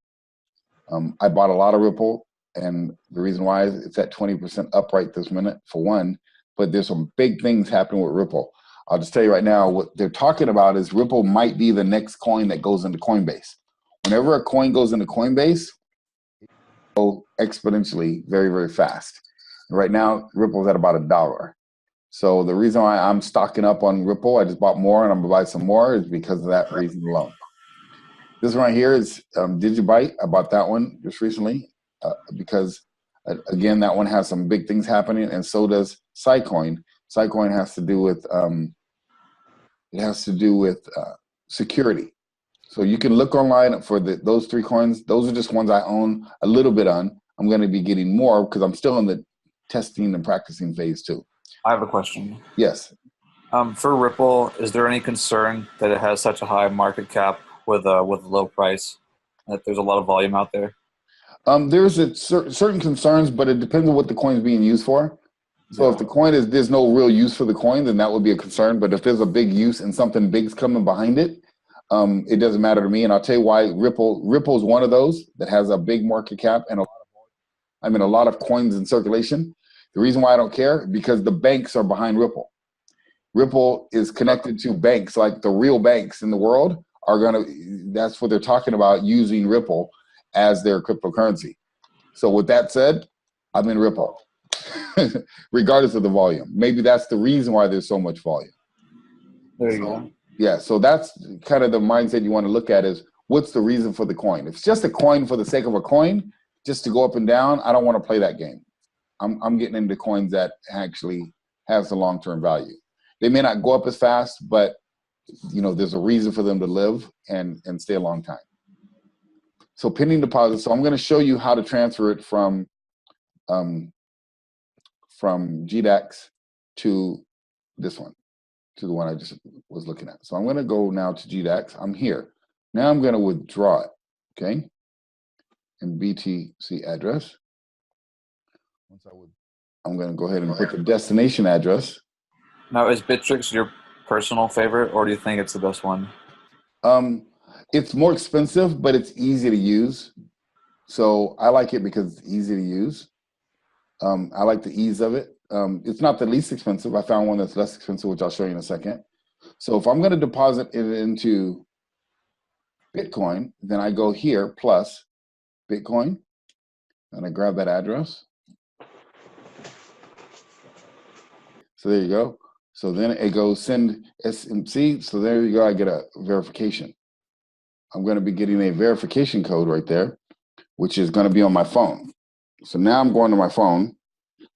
I bought a lot of Ripple, and the reason why is it's at 20% up right this minute, for one. But there's some big things happening with Ripple. I'll just tell you right now, what they're talking about is Ripple might be the next coin that goes into Coinbase. Whenever a coin goes into Coinbase, it goes exponentially very, very fast. Right now, Ripple's at about $1. So the reason why I'm stocking up on Ripple, I just bought more and I'm gonna buy some more, is because of that reason alone. This one right here is Digibyte. I bought that one just recently because, again, that one has some big things happening, and so does Scicoin. Scicoin has to do with security. So you can look online for those three coins. Those are just ones I own a little bit on. I'm going to be getting more because I'm still in the testing and practicing phase too. I have a question. Yes. For Ripple, is there any concern that it has such a high market cap with a low price, that there's a lot of volume out there? There's certain concerns, but it depends on what the coin is being used for. So if the coin there's no real use for the coin, then that would be a concern. But if there's a big use and something big's coming behind it, it doesn't matter to me. And I'll tell you why. Ripple's one of those that has a big market cap and a lot of coins in circulation. The reason why I don't care, because the banks are behind Ripple. Ripple is connected to banks, like the real banks in the world that's what they're talking about, using Ripple as their cryptocurrency. So with that said, I'm in Ripple, regardless of the volume. Maybe that's the reason why there's so much volume. There you go. Yeah, so that's kind of the mindset you want to look at, is what's the reason for the coin? If it's just a coin for the sake of a coin, just to go up and down, I don't want to play that game. I'm getting into coins that actually has the long-term value. They may not go up as fast, but there's a reason for them to live and stay a long time. So pending deposit. So I'm going to show you how to transfer it from GDAX to this one, to the one I just was looking at. So I'm going to go now to GDAX. I'm here. Now I'm going to withdraw it, okay? And BTC address. I'm going to go ahead and put the destination address. Now, is Bittrex your personal favorite, or do you think it's the best one? It's more expensive, but it's easy to use. So I like it because it's easy to use. I like the ease of it. It's not the least expensive. I found one that's less expensive, which I'll show you in a second. So if I'm going to deposit it into Bitcoin, then I go here, plus Bitcoin, and I grab that address. So there you go. So then it goes send SMC. So there you go. I get a verification. I'm going to be getting a verification code right there, which is going to be on my phone. So now I'm going to my phone,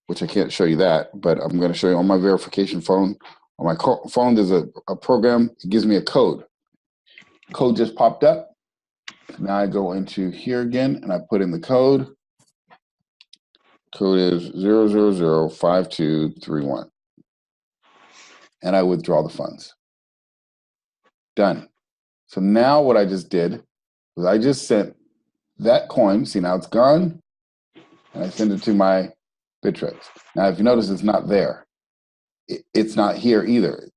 which I can't show you that, but I'm going to show you on my verification phone On my phone, there's a program. It gives me a code. Code just popped up. Now I go into here again, and I put in the code. Code is 0005231. And I withdraw the funds. Done. So now what I just did was I just sent that coin. See, now it's gone. And I send it to my Bittrex. Now, if you notice, it's not there. It's not here either.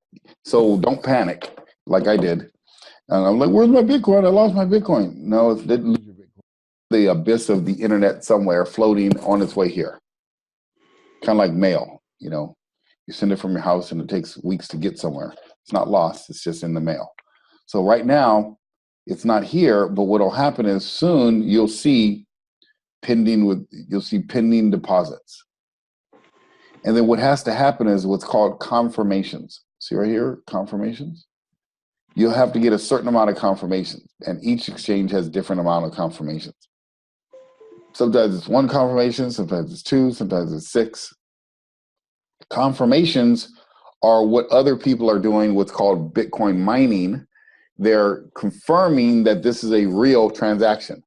So don't panic like I did. And I'm like, where's my Bitcoin? I lost my Bitcoin. No, it didn't lose your Bitcoin. The abyss of the internet somewhere floating on its way here. Kind of like mail, you know. You send it from your house and it takes weeks to get somewhere. It's not lost, it's just in the mail. So right now, it's not here, but what'll happen is soon you'll see pending deposits. And then what has to happen is what's called confirmations. See right here, confirmations? You'll have to get a certain amount of confirmations, and each exchange has different amount of confirmations. Sometimes it's 1 confirmation, sometimes it's 2, sometimes it's 6. Confirmations are what other people are doing, what's called Bitcoin mining. They're confirming that this is a real transaction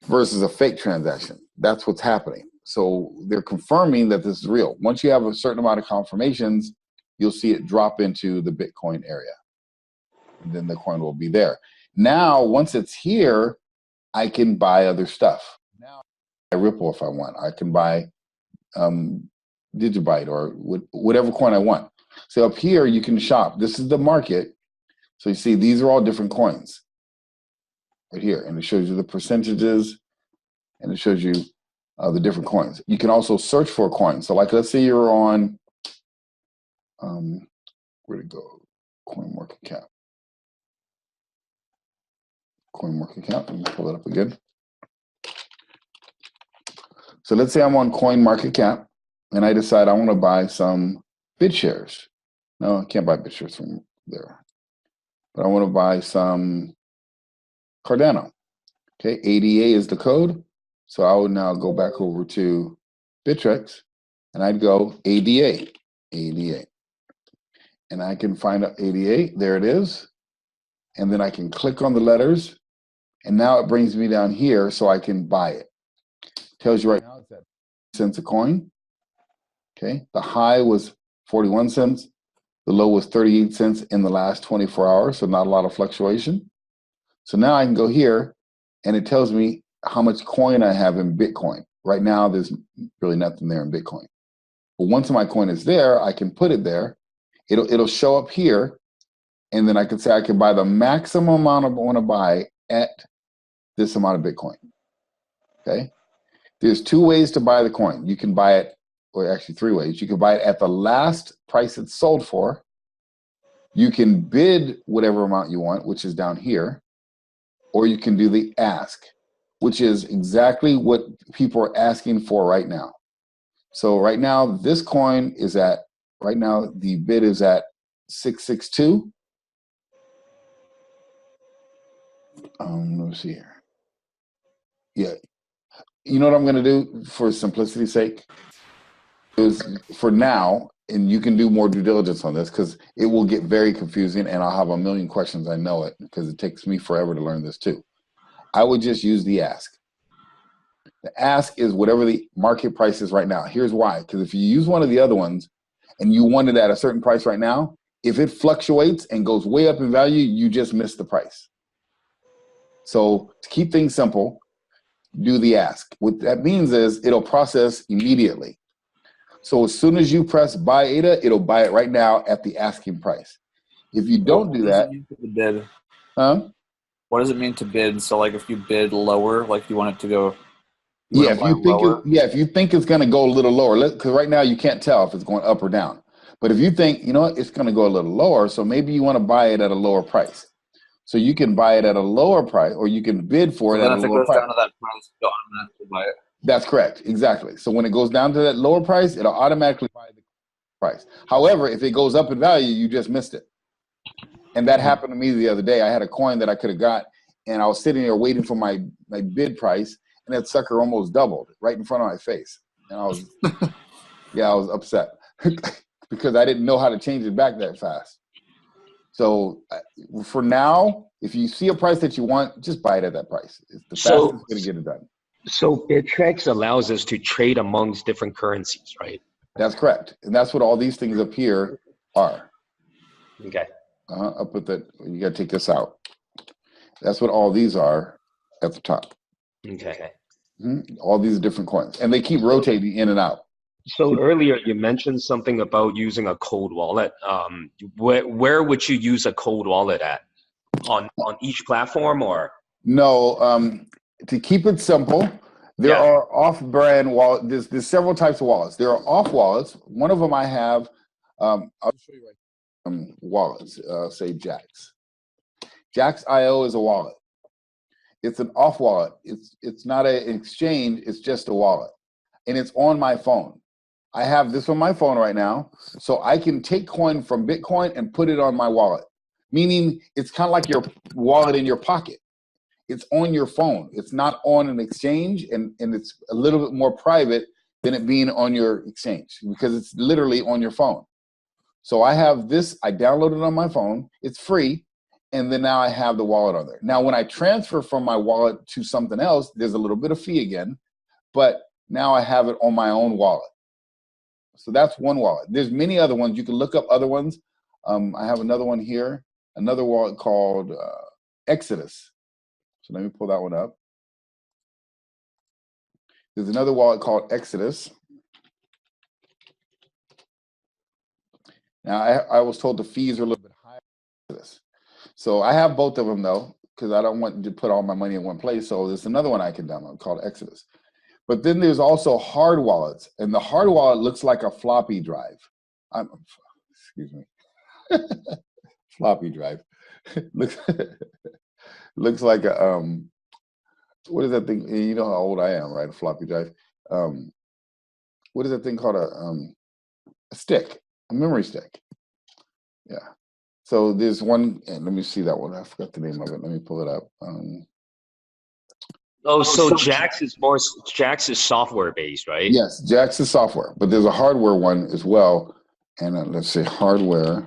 versus a fake transaction. That's what's happening. So they're confirming that this is real. Once you have a certain amount of confirmations, you'll see it drop into the Bitcoin area. And then the coin will be there. Now, once it's here, I can buy other stuff. Now, I Ripple if I want. I can buy Digibyte or whatever coin I want. So up here, you can shop. This is the market. So you see, these are all different coins right here. And it shows you the percentages, and it shows you the different coins. You can also search for a coin. So like, let's say you're on, where'd it go? CoinMarketCap. CoinMarketCap, let me pull it up again. So let's say I'm on CoinMarketCap, and I decide I want to buy some BitShares. No, I can't buy BitShares from there. But I want to buy some Cardano. Okay, ADA is the code. So I would now go back over to Bittrex, and I'd go ADA. And I can find out ADA, there it is. And then I can click on the letters, and now it brings me down here so I can buy it. Tells you right now it's at cents a coin. Okay, the high was 41 cents. The low was 38 cents in the last 24 hours, so not a lot of fluctuation. So now I can go here, and it tells me how much coin I have in Bitcoin. Right now, there's really nothing there in Bitcoin. But once my coin is there, I can put it there. It'll show up here, and then I can say I can buy the maximum amount I want to buy at this amount of Bitcoin. Okay? There's 2 ways to buy the coin. You can buy it, or actually 3 ways. You can buy it at the last price it's sold for. You can bid whatever amount you want, which is down here, or you can do the ask, which is exactly what people are asking for right now. So right now, this coin is at, right now, the bid is at 662. Let's see here. Yeah. You know what I'm going to do for simplicity's sake? Is for now, and you can do more due diligence on this because it will get very confusing and I'll have a million questions. I know it because it takes me forever to learn this too. I would just use the ask. The ask is whatever the market price is right now. Here's why. Because if you use one of the other ones and you want it at a certain price right now, if it fluctuates and goes way up in value, you just miss the price. So to keep things simple, do the ask. What that means is it'll process immediately. So as soon as you press buy ADA, it'll buy it right now at the asking price. If you don't do that, bid? Huh? What does it mean to bid? So like if you bid lower, like you want it to go. Yeah, if you think it's going to go a little lower, because right now you can't tell if it's going up or down. But if you think, you know what, it's going to go a little lower, so maybe you want to buy it at a lower price. So you can buy it at a lower price, or you can bid for it at a lower price. If it goes down to that price, you'll automatically buy it. That's correct, exactly. So when it goes down to that lower price, it'll automatically buy the price. However, if it goes up in value, you just missed it. And that happened to me the other day. I had a coin that I could have got, and I was sitting there waiting for my bid price, and that sucker almost doubled right in front of my face. And I was, I was upset. because I didn't know how to change it back that fast. So for now, if you see a price that you want, just buy it at that price. It's the fastest way to get it done. So Bittrex allows us to trade amongst different currencies, right? That's correct. And that's what all these things up here are. Okay. Up at the, you got to take this out. That's what all these are at the top. Okay. All these different coins. And they keep rotating in and out. So earlier you mentioned something about using a cold wallet. Where would you use a cold wallet at? On each platform or? No, to keep it simple, there are off-brand wallets. There's several types of wallets. There are off wallets. One of them I have, I'll show you right wallets, say Jax. Jax.io is a wallet. It's an off wallet. It's not an exchange, it's just a wallet. And it's on my phone. I have this on my phone right now, so I can take coin from Bitcoin and put it on my wallet. Meaning it's kind of like your wallet in your pocket. It's on your phone. It's not on an exchange, and it's a little bit more private than it being on your exchange because it's literally on your phone. So I have this, I downloaded it on my phone. It's free, and then now I have the wallet on there. Now when I transfer from my wallet to something else, there's a little bit of fee again, but now I have it on my own wallet. So that's one wallet. There's many other ones. You can look up other ones. I have another one here, another wallet called Exodus. So let me pull that one up. There's another wallet called Exodus. Now, I was told the fees are a little bit higher for this. So I have both of them, though, because I don't want to put all my money in one place. So there's another one I can download called Exodus. But then there's also hard wallets. And the hard wallet looks like a floppy drive. Excuse me. Floppy drive. Looks like a, what is that thing? You know how old I am, right? A floppy drive. What is that thing called? A stick, a memory stick. Yeah. So there's one, and let me see that one. I forgot the name of it. Let me pull it up. So Jax is software based, right? Yes, Jax is software, but there's a hardware one as well. And let's say hard wallet.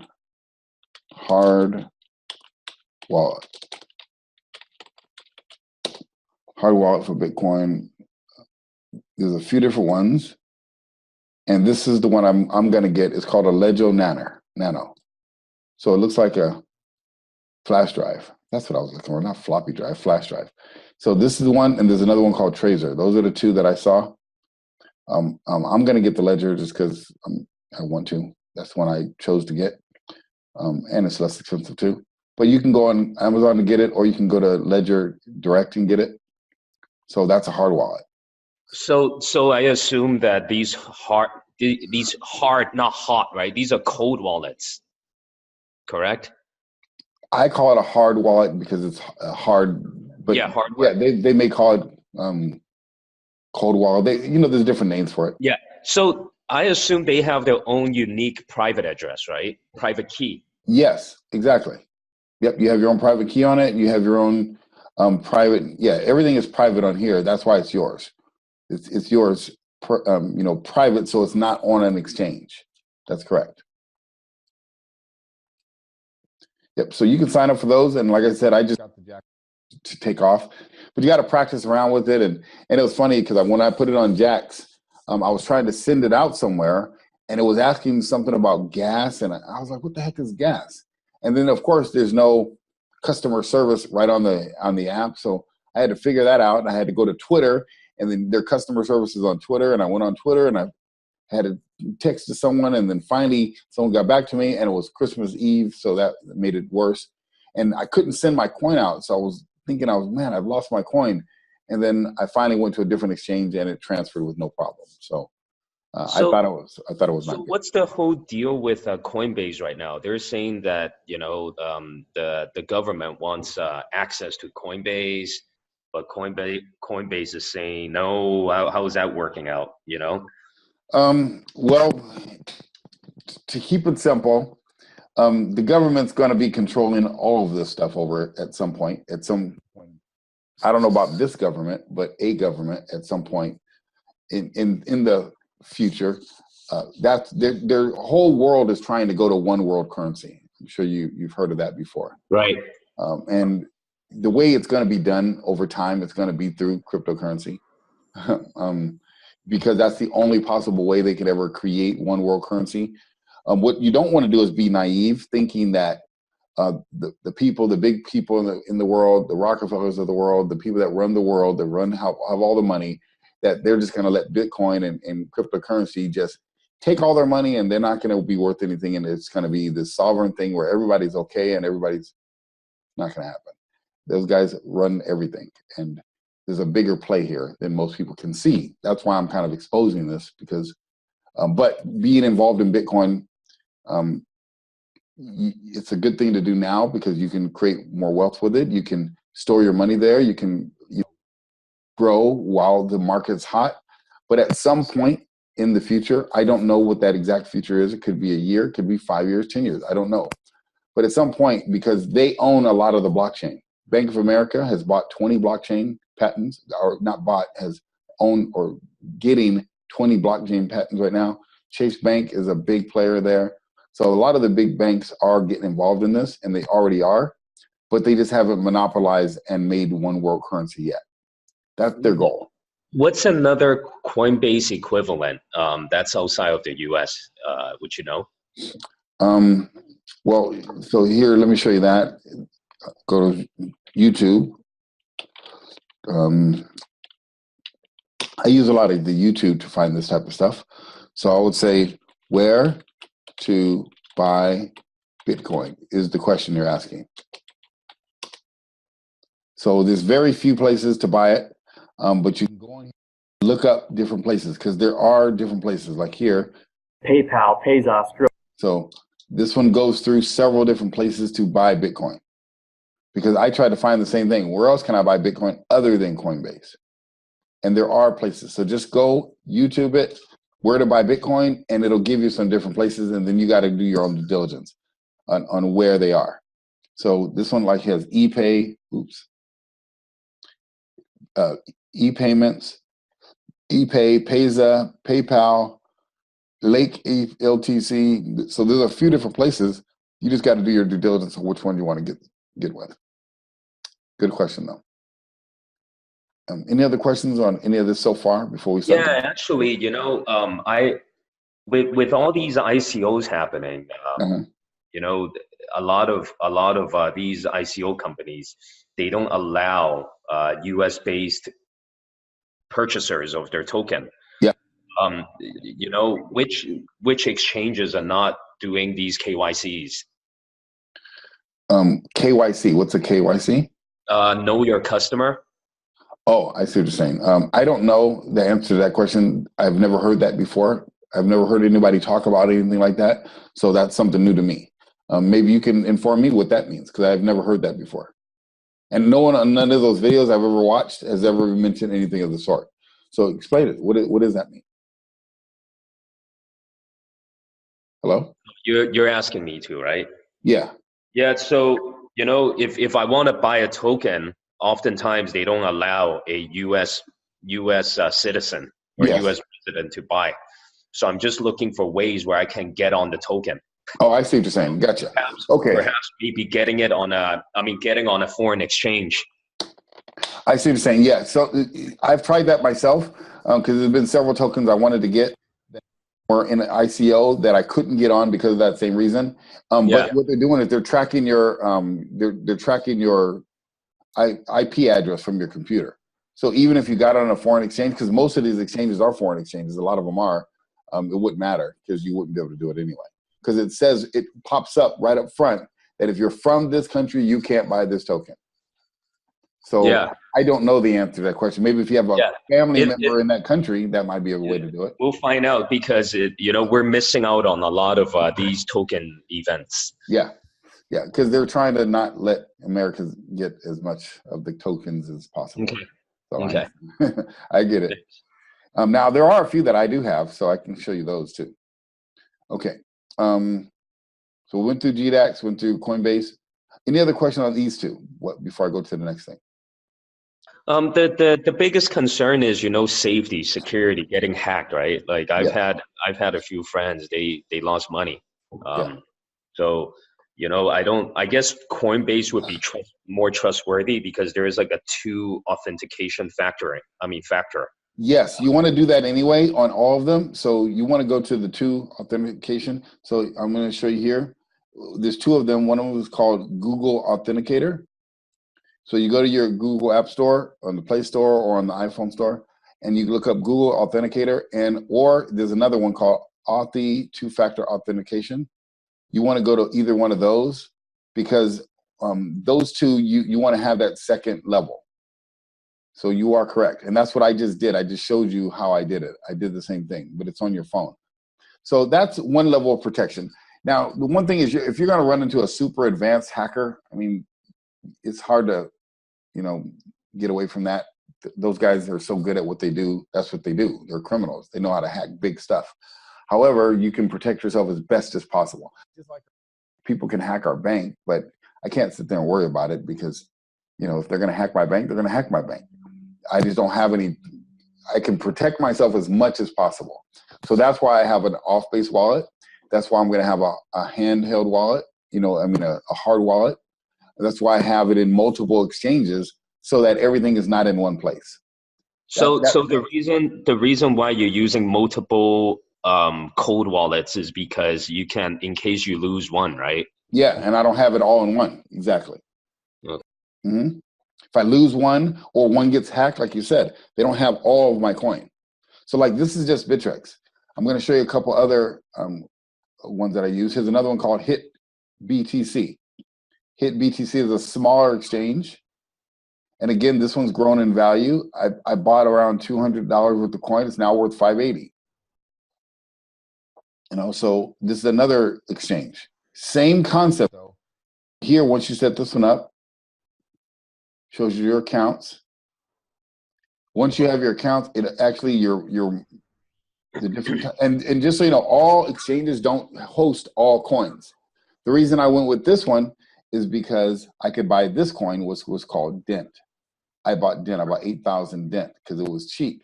Hard wallet for Bitcoin. There's a few different ones. And this is the one I'm gonna get. It's called a Lego Nano. So it looks like a flash drive. That's what I was looking for, not floppy drive, flash drive. So this is the one, and there's another one called Tracer. Those are the two that I saw. I'm gonna get the Ledger just because I want to. That's the one I chose to get. And it's less expensive too. But you can go on Amazon to get it, or you can go to Ledger Direct and get it. So that's a hard wallet. So I assume that these hard, not hot, right? These are cold wallets, correct? I call it a hard wallet because it's hard. But yeah, hardware. Yeah, they may call it cold wallet. There's different names for it. Yeah. So I assume they have their own unique private address, right? Private key. Yes, exactly. Yep, you have your own private key on it. You have your own private. Yeah, everything is private on here. That's why it's yours. It's yours, private, so it's not on an exchange. That's correct. Yep. So you can sign up for those, and like I said, I just got the Jax to take off, but you got to practice around with it. And it was funny because when I put it on Jax, I was trying to send it out somewhere, and it was asking something about gas, and I was like, "What the heck is gas?" And then of course there's no customer service right on the app, so I had to figure that out. And I had to go to Twitter, and then their customer service is on Twitter, and I went on Twitter and I had to text to someone, and then finally someone got back to me, and it was Christmas Eve, so that made it worse. And I couldn't send my coin out, so I was thinking, man, I've lost my coin. And then I finally went to a different exchange, and it transferred with no problem. So, I thought it was not good. What's the whole deal with Coinbase right now? They're saying that the government wants access to Coinbase, but Coinbase is saying no. How is that working out? Well, to keep it simple, the government's going to be controlling all of this stuff over at some point. I don't know about this government, but a government at some point in the future. That's their whole world is trying to go to one world currency. I'm sure you've heard of that before. Right. And the way it's going to be done over time, it's going to be through cryptocurrency, because that's the only possible way they could ever create one world currency. What you don't want to do is be naive, thinking that the people, the big people in the world, the Rockefellers of the world, the people that run the world, that have all the money, that they're just going to let Bitcoin and cryptocurrency just take all their money, and they're not going to be worth anything, and it's going to be this sovereign thing where everybody's okay and everybody's not going to happen. Those guys run everything, and there's a bigger play here than most people can see. That's why I'm kind of exposing this, because, but being involved in Bitcoin, it's a good thing to do now because you can create more wealth with it. You can store your money there. You can grow while the market's hot. But at some point in the future, I don't know what that exact future is. It could be a year, it could be 5 years, 10 years. I don't know. But at some point, because they own a lot of the blockchain, Bank of America has bought 20 blockchain patents, or not bought, has owned or getting 20 blockchain patents right now. Chase Bank is a big player there. So a lot of the big banks are getting involved in this, and they already are, but they just haven't monopolized and made one world currency yet. That's their goal. What's another Coinbase equivalent that's outside of the US? Would you know? Well, so here, let me show you that. Go to YouTube. I use a lot of the YouTube to find this type of stuff. So I would say, where to buy Bitcoin is the question you're asking. So there's very few places to buy it, but you can go on here and look up different places, because there are different places, like here. PayPal, Payzos. So this one goes through several different places to buy Bitcoin, because I tried to find the same thing. Where else can I buy Bitcoin other than Coinbase? And there are places. So just go YouTube it, where to buy Bitcoin, and it'll give you some different places, and then you got to do your own due diligence on where they are. So this one like has ePay, ePayments, ePay, Payza, PayPal, Lake LTC. So there's a few different places. You just got to do your due diligence on which one you want to get with. Good question though. Any other questions on any of this so far before we start? Yeah, actually, you know, with all these ICOs happening, you know, a lot of these ICO companies, they don't allow US based purchasers of their token. Yeah. You know, which exchanges are not doing these KYCs? KYC. What's a KYC? Know your customer. Oh, I see what you're saying. I don't know the answer to that question. I've never heard that before. I've never heard anybody talk about anything like that. So that's something new to me. Maybe you can inform me what that means, because I've never heard that before. And no one on none of those videos I've ever watched has ever mentioned anything of the sort. So explain it. What does that mean? Hello? You're asking me to, right? Yeah. Yeah. So, you know, if I want to buy a token, oftentimes they don't allow a US citizen or US resident to buy. So I'm just looking for ways where I can get on the token. Oh, I see what you're saying. Gotcha. Perhaps maybe getting on a foreign exchange. I see what you're saying. Yeah. So I've tried that myself, because there's been several tokens I wanted to get that were in an ICO that I couldn't get on because of that same reason. But what they're doing is they're tracking your IP address from your computer. So even if you got on a foreign exchange, because most of these exchanges are foreign exchanges, a lot of them are, it wouldn't matter because you wouldn't be able to do it anyway. Because it says, it pops up right up front that if you're from this country, you can't buy this token. So I don't know the answer to that question. Maybe if you have a family member in that country, that might be a way to do it. We'll find out, because you know, we're missing out on a lot of these token events. Yeah, because they're trying to not let Americans get as much of the tokens as possible. Okay. So Okay. I get it. Now there are a few that I do have, so I can show you those too. Okay. So we went through GDAX, went through Coinbase. Any other question on these two? Before I go to the next thing? The biggest concern is, safety, security, getting hacked, right? Like I've had a few friends, they lost money. Yeah. So, I guess Coinbase would be more trustworthy because there is like a two authentication factor. Yes, you want to do that anyway on all of them. So you want to go to the two authentication. So I'm going to show you here. There's two of them. One of them is called Google Authenticator. So you go to your Google App Store on the Play Store or on the iPhone Store, and you look up Google Authenticator, or there's another one called Authy two-factor authentication. You want to go to either one of those because those two, you want to have that second level. So you are correct. And that's what I just did. I just showed you how I did it. I did the same thing, but it's on your phone. So that's one level of protection. Now, the one thing is if you're going to run into a super advanced hacker, I mean, it's hard to, get away from that. Those guys are so good at what they do. That's what they do. They're criminals. They know how to hack big stuff. However, you can protect yourself as best as possible. Just like people can hack our bank, but I can't sit there and worry about it because, if they're going to hack my bank, they're going to hack my bank. I just don't have any, I can protect myself as much as possible. So that's why I have an off-base wallet. That's why I'm going to have a handheld wallet, a hard wallet. That's why I have it in multiple exchanges so that everything is not in one place. So the reason why you're using multiple cold wallets is because you can, in case you lose one, right? Yeah, and I don't have it all in one. Exactly. Okay. Mm-hmm. If I lose one or one gets hacked, like you said, they don't have all of my coin. So like this is just Bittrex. I'm going to show you a couple other ones that I use. Here's another one called Hit BTC. Hit BTC is a smaller exchange. And again, this one's grown in value. I bought around $200 worth of coin. It's now worth $580. So this is another exchange. Same concept though. Here, once you set this one up, shows you your accounts. Once you have your accounts, it actually the different and just so you know, all exchanges don't host all coins. The reason I went with this one is because I could buy this coin, was called Dent. I bought Dent. I bought 8,000 Dent because it was cheap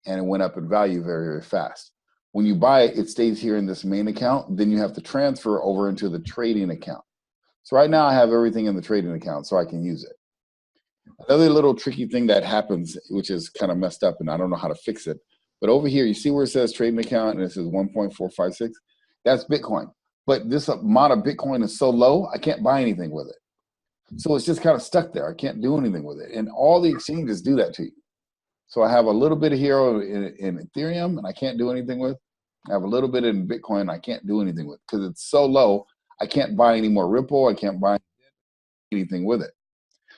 and it went up in value very, very fast. When you buy it, it stays here in this main account. Then you have to transfer over into the trading account. So right now I have everything in the trading account so I can use it. Another little tricky thing that happens, which is kind of messed up and I don't know how to fix it, but over here, you see where it says trading account and it says 1.456? That's Bitcoin. But this amount of Bitcoin is so low, I can't buy anything with it. So it's just kind of stuck there. I can't do anything with it. And all the exchanges do that to you. So I have a little bit of here in Ethereum and I can't do anything with. I have a little bit in Bitcoin and I can't do anything with because it's so low. I can't buy any more Ripple. I can't buy anything with it.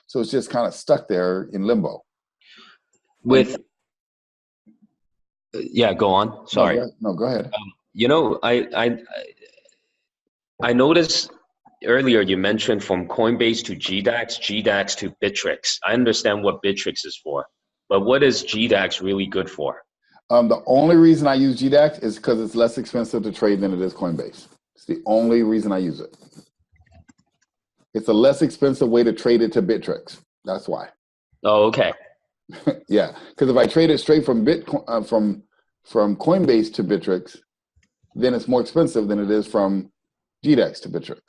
So it's just kind of stuck there in limbo. Yeah, go on. Sorry. No, go ahead. I noticed earlier you mentioned from Coinbase to GDAX, GDAX to Bittrex. I understand what Bittrex is for, but what is GDAX really good for? The only reason I use GDAX is because it's less expensive to trade than it is Coinbase. It's the only reason I use it. It's a less expensive way to trade it to Bittrex. That's why. Oh, okay. Yeah, because if I trade it straight from from Coinbase to Bittrex, then it's more expensive than it is from GDAX to Bittrex.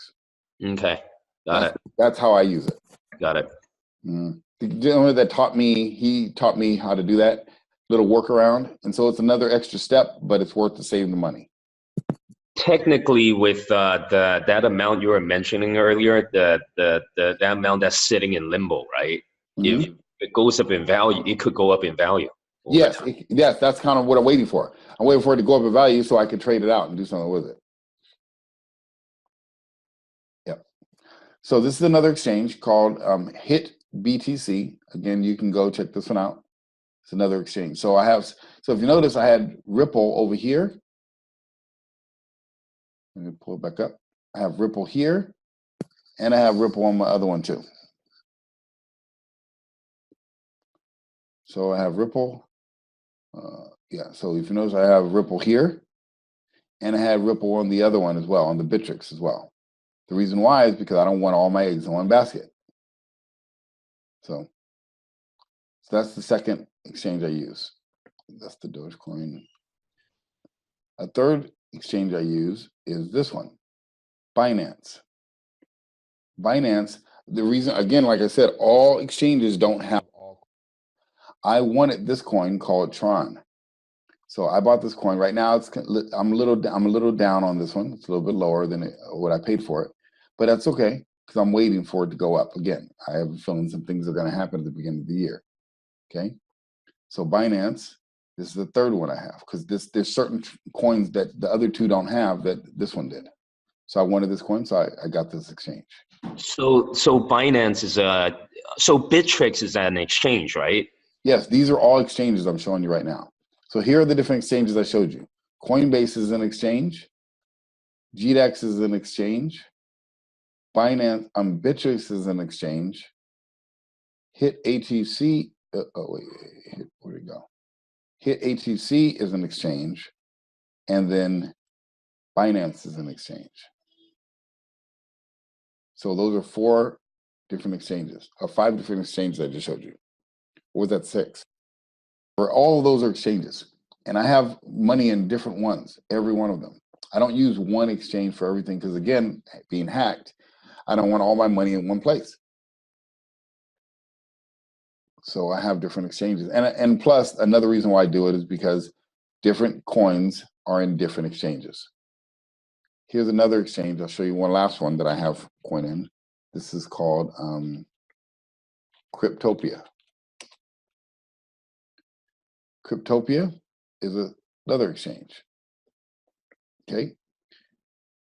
Okay, got it. That's how I use it. Got it. The gentleman that taught me how to do that little workaround, and so it's another extra step, but it's worth to save the money. Technically, with that amount you were mentioning earlier, that amount that's sitting in limbo, right? Mm-hmm. If it goes up in value, it could go up in value. Yes, that's kind of what I'm waiting for. I'm waiting for it to go up in value so I can trade it out and do something with it. Yep. So this is another exchange called Hit BTC. Again, you can go check this one out. It's another exchange. So if you notice, I had Ripple over here. Let me pull it back up. I have Ripple here, and I have Ripple on my other one too. So I have Ripple. So if you notice, I have Ripple here, and I have Ripple on the other one as well, on the Bittrex as well. The reason why is because I don't want all my eggs in one basket. So So that's the second exchange I use. That's the Dogecoin. A third exchange I use is this one, Binance. Binance, the reason, again, like I said, all exchanges don't have all. I wanted this coin called Tron. So I bought this coin. Right now, I'm a little down on this one. It's a little bit lower than what I paid for it, but that's okay because I'm waiting for it to go up again. I have a feeling some things are going to happen at the beginning of the year. Okay, so Binance, this is the third one I have because there's certain coins that the other two don't have that this one did. So I wanted this coin, so I got this exchange. So Binance is so Bittrex is an exchange, right? Yes, these are all exchanges I'm showing you right now. So here are the different exchanges I showed you. Coinbase is an exchange. GDEX is an exchange. Binance, Bittrex is an exchange. Hit ATC, where'd it go? Hit ATC is an exchange. And then Binance is an exchange. So those are 4 different exchanges, or 5 different exchanges I just showed you. Or was that 6? For all of those are exchanges. And I have money in different ones, every one of them. I don't use one exchange for everything because, again, being hacked, I don't want all my money in one place. So I have different exchanges. And plus, another reason why I do it is because different coins are in different exchanges. Here's another exchange. I'll show you one last one that I have coin in. This is called Cryptopia. Cryptopia is another exchange. Okay.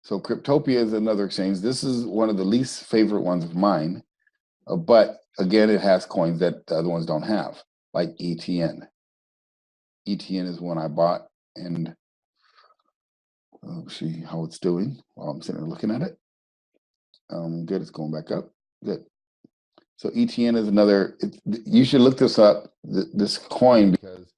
So Cryptopia is another exchange. This is one of the least favorite ones of mine, but again, it has coins that the other ones don't have, like ETN. ETN is one I bought, and see how it's doing while I'm sitting there looking at it. Good, it's going back up. Good. So ETN is another. You should look this up, this coin, because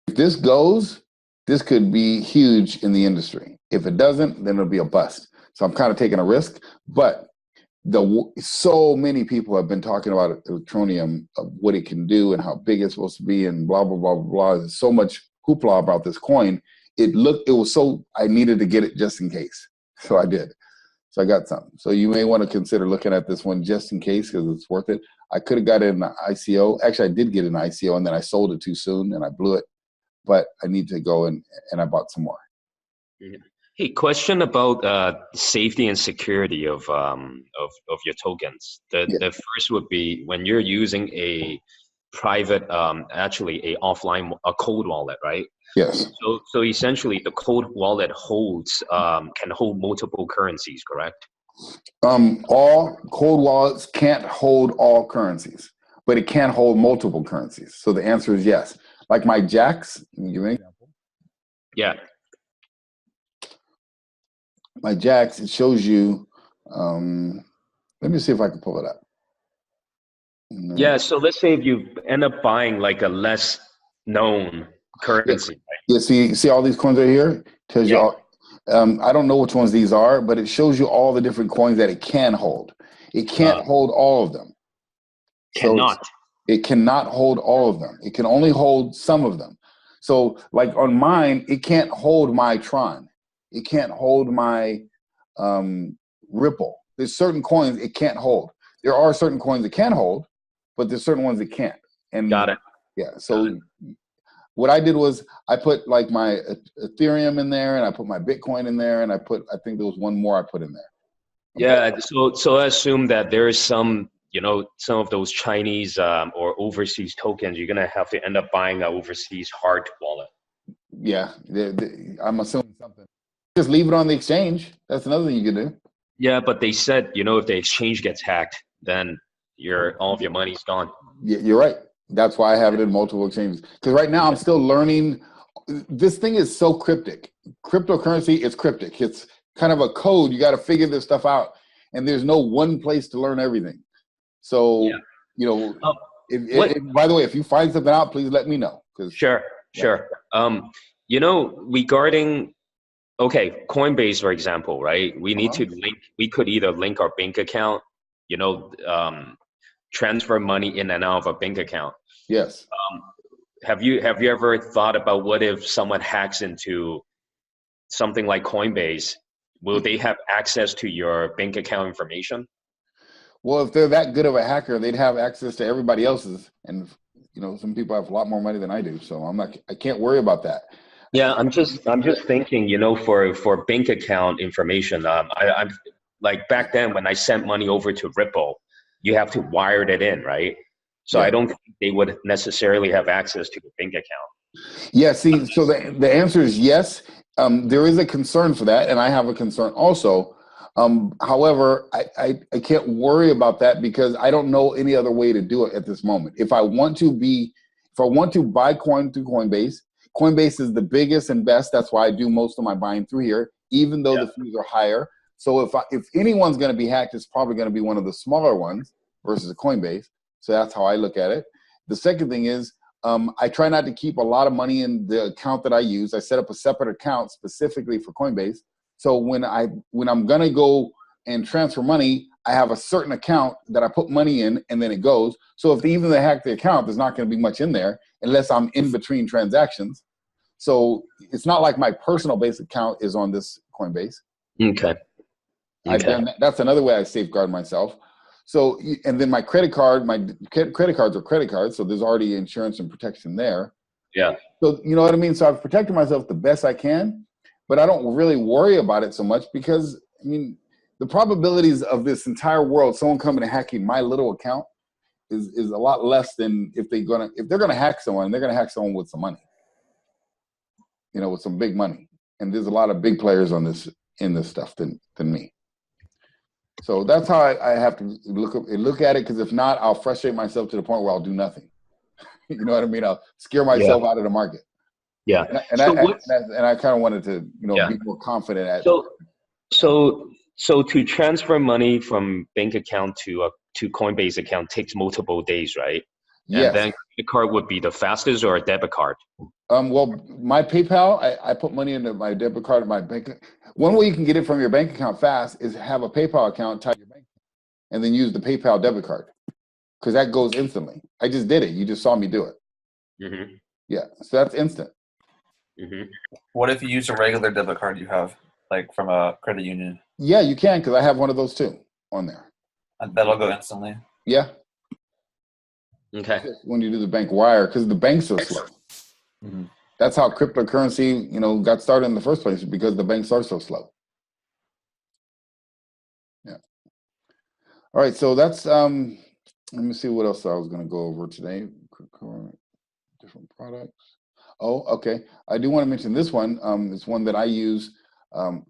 if this goes, this could be huge in the industry. If it doesn't, then it'll be a bust. So I'm kind of taking a risk, but so many people have been talking about Ethereum, of what it can do and how big it's supposed to be and blah, blah, blah, blah, blah. There's so much hoopla about this coin. It was so, I needed to get it just in case. So I did. So I got something. So you may want to consider looking at this one just in case because it's worth it. I could have got it in an ICO. Actually, I did get an ICO and then I sold it too soon and I blew it. But I need to go and I bought some more. Hey, question about safety and security of your tokens. The first would be when you're using a private, actually a offline, a cold wallet, right? Yes. So essentially, the cold wallet can hold multiple currencies, correct? All cold wallets can't hold all currencies, but it can hold multiple currencies. So the answer is yes. Like my Jax, give me an example. Yeah. My Jax, it shows you, let me see if I can pull it up. No. Yeah, so let's say if you end up buying like a less known currency. Yeah, see all these coins right here? Tells you all, I don't know which ones these are, but it shows you all the different coins that it can hold. It can't hold all of them. Cannot. So it cannot hold all of them. It can only hold some of them. So like on mine, it can't hold my Tron. It can't hold my Ripple. There's certain coins it can't hold. There are certain coins it can hold, but there's certain ones it can't. And got it. Yeah. So what I did was I put like my Ethereum in there, and I put my Bitcoin in there, and I think there was one more I put in there. Yeah. So I assume that there is some of those Chinese or overseas tokens, you're gonna have to end up buying an overseas hard wallet. Yeah, I'm assuming something. Just leave it on the exchange. That's another thing you can do. Yeah, but they said, if the exchange gets hacked, then all of your money's gone. Yeah, you're right. That's why I have it in multiple exchanges. Because right now I'm still learning. This thing is so cryptic. Cryptocurrency is cryptic. It's kind of a code. You got to figure this stuff out. And there's no one place to learn everything. So, by the way, if you find something out, please let me know. Sure. Regarding, Coinbase, for example, right? We need to we could either link our bank account, transfer money in and out of a bank account. Yes. Have you ever thought about what if someone hacks into something like Coinbase? Will they have access to your bank account information? Well, if they're that good of a hacker, they'd have access to everybody else's. And, you know, some people have a lot more money than I do. So I can't worry about that. Yeah, I'm just thinking, you know, for bank account information, I'm like back then when I sent money over to Ripple, you have to wire it in, right? So Yeah. I don't think they would necessarily have access to the bank account. Yeah, see, so the answer is yes. There is a concern for that, and I have a concern also. However, I can't worry about that because I don't know any other way to do it at this moment. If I want to buy coin through Coinbase, Coinbase is the biggest and best. That's why I do most of my buying through here, even though the fees are higher. So if anyone's going to be hacked, it's probably going to be one of the smaller ones versus a Coinbase. So that's how I look at it. The second thing is, I try not to keep a lot of money in the account that I use. I set up a separate account specifically for Coinbase. So when I'm gonna go and transfer money, I have a certain account that I put money in, and then it goes. So if even they hack the account, there's not going to be much in there unless I'm in between transactions. So it's not like my personal base account is on this Coinbase. Okay. I've done that. That's another way I safeguard myself. So, and then my credit cards are credit cards. So there's already insurance and protection there. Yeah. So, you know what I mean? So I've protected myself the best I can, but I don't really worry about it so much because, I mean, the probabilities of this entire world, someone coming and hacking my little account is a lot less than if they're gonna hack someone, they're gonna hack someone with some money, you know, with some big money. And there's a lot of big players in this stuff than me. So that's how I have to look at it, because if not, I'll frustrate myself to the point where I'll do nothing. You know what I mean? I'll scare myself out of the market. Yeah. And I kind of wanted to, you know, be more confident at. So to transfer money from bank account to Coinbase account takes multiple days, right? Yes. And then the card would be the fastest, or a debit card? Well, my PayPal, I put money into my debit card at my bank. One way you can get it from your bank account fast is have a PayPal account tied to your bank and then use the PayPal debit card, because that goes instantly. I just did it. You just saw me do it. Mm-hmm. Yeah, so that's instant. Mm-hmm. What if you use a regular debit card you have, like from a credit union? Yeah, you can, because I have one of those too on there. And that'll go instantly? Yeah. Okay. When you do the bank wire, because the banks are slow. Mm-hmm. That's how cryptocurrency, you know, got started in the first place, because the banks are so slow. Yeah. All right, so that's let me see what else I was going to go over today. Different products. Oh, okay. I do want to mention this one. It's one that I use.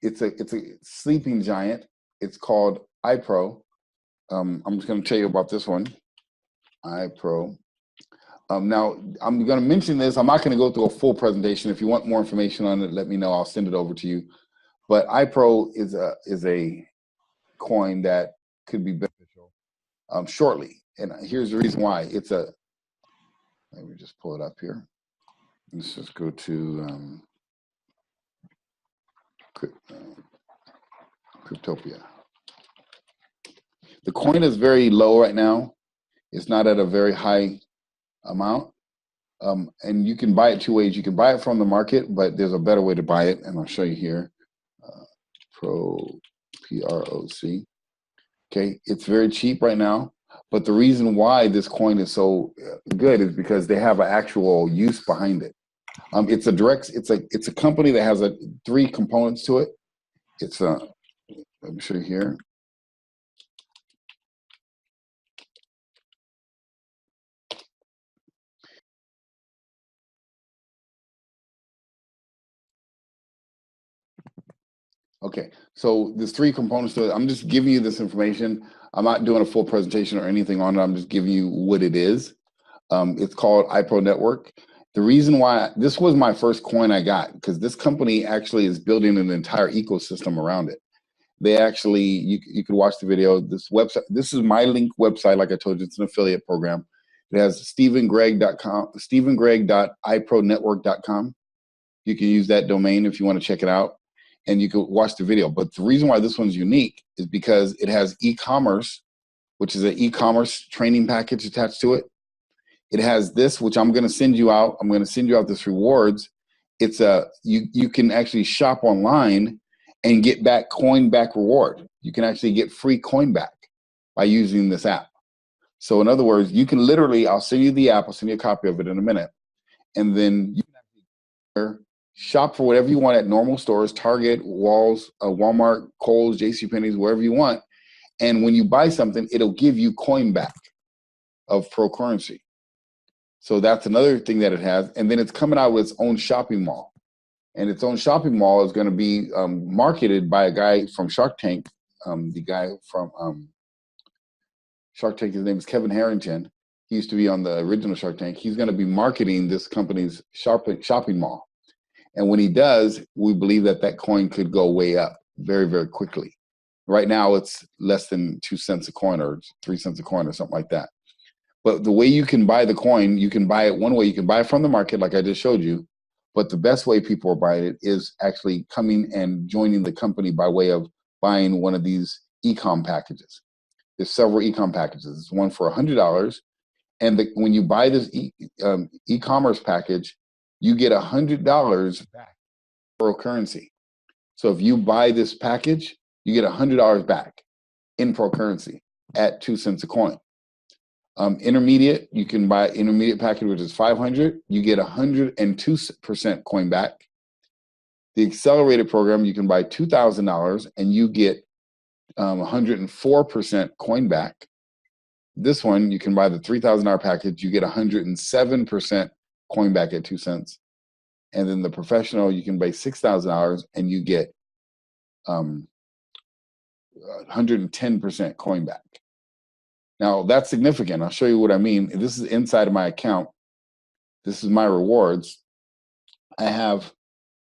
It's a sleeping giant. It's called iPro. I'm just going to tell you about this one. iPro. Now, I'm going to mention this. I'm not going to go through a full presentation. If you want more information on it, let me know. I'll send it over to you. But iPro is a coin that could be beneficial shortly. And here's the reason why. Let me just pull it up here. Let's just go to Cryptopia. The coin is very low right now. It's not at a very high amount. And you can buy it two ways. You can buy it from the market, but there's a better way to buy it, and I'll show you here. PROC. Okay, it's very cheap right now, but the reason why this coin is so good is because they have an actual use behind it. It's a company that has three components to it. Let me show you here. Okay, so there's three components to it. I'm just giving you this information. I'm not doing a full presentation or anything on it. I'm just giving you what it is. It's called iPro Network. The reason why this was my first coin I got, because this company actually is building an entire ecosystem around it. They actually, you could watch the video. This website, this is my link website. Like I told you, it's an affiliate program. It has StephenGregg.com, StephenGregg.ipronetwork.com. You can use that domain if you want to check it out, and you can watch the video. But the reason why this one's unique is because it has e-commerce which is an e-commerce training package attached to it. It has this, which I'm going to send you out. I'm going to send you out this rewards. It's you can actually shop online and get back coin back reward. You can actually get free coin back by using this app. So in other words, you can literally, I'll send you the app. I'll send you a copy of it in a minute. And then you can shop for whatever you want at normal stores, Target, Walmart, Kohl's, JCPenney's, wherever you want. And when you buy something, it'll give you coin back of pro currency. So that's another thing that it has. And then it's coming out with its own shopping mall. And its own shopping mall is going to be marketed by a guy from Shark Tank. The guy from Shark Tank, his name is Kevin Harrington. He used to be on the original Shark Tank. He's going to be marketing this company's shopping mall. And when he does, we believe that that coin could go way up very, very quickly. Right now, it's less than 2 cents a coin or 3 cents a coin or something like that. But the way you can buy the coin, you can buy it one way. You can buy it from the market, like I just showed you. But the best way people are buying it is actually coming and joining the company by way of buying one of these e-com packages. There's several e-com packages. There's one for $100. And when you buy this e-commerce package, you get $100 back pro currency. So if you buy this package, you get $100 back in pro currency at 2 cents a coin. Intermediate, you can buy intermediate package, which is 500. You get 102% coin back. The accelerated program, you can buy $2,000 and you get 104% coin back. This one, you can buy the $3,000 package, you get 107% coin back at 2 cents. And then the professional, you can buy $6,000 and you get 110% coin back. Now, that's significant. I'll show you what I mean. This is inside of my account. This is my rewards. I have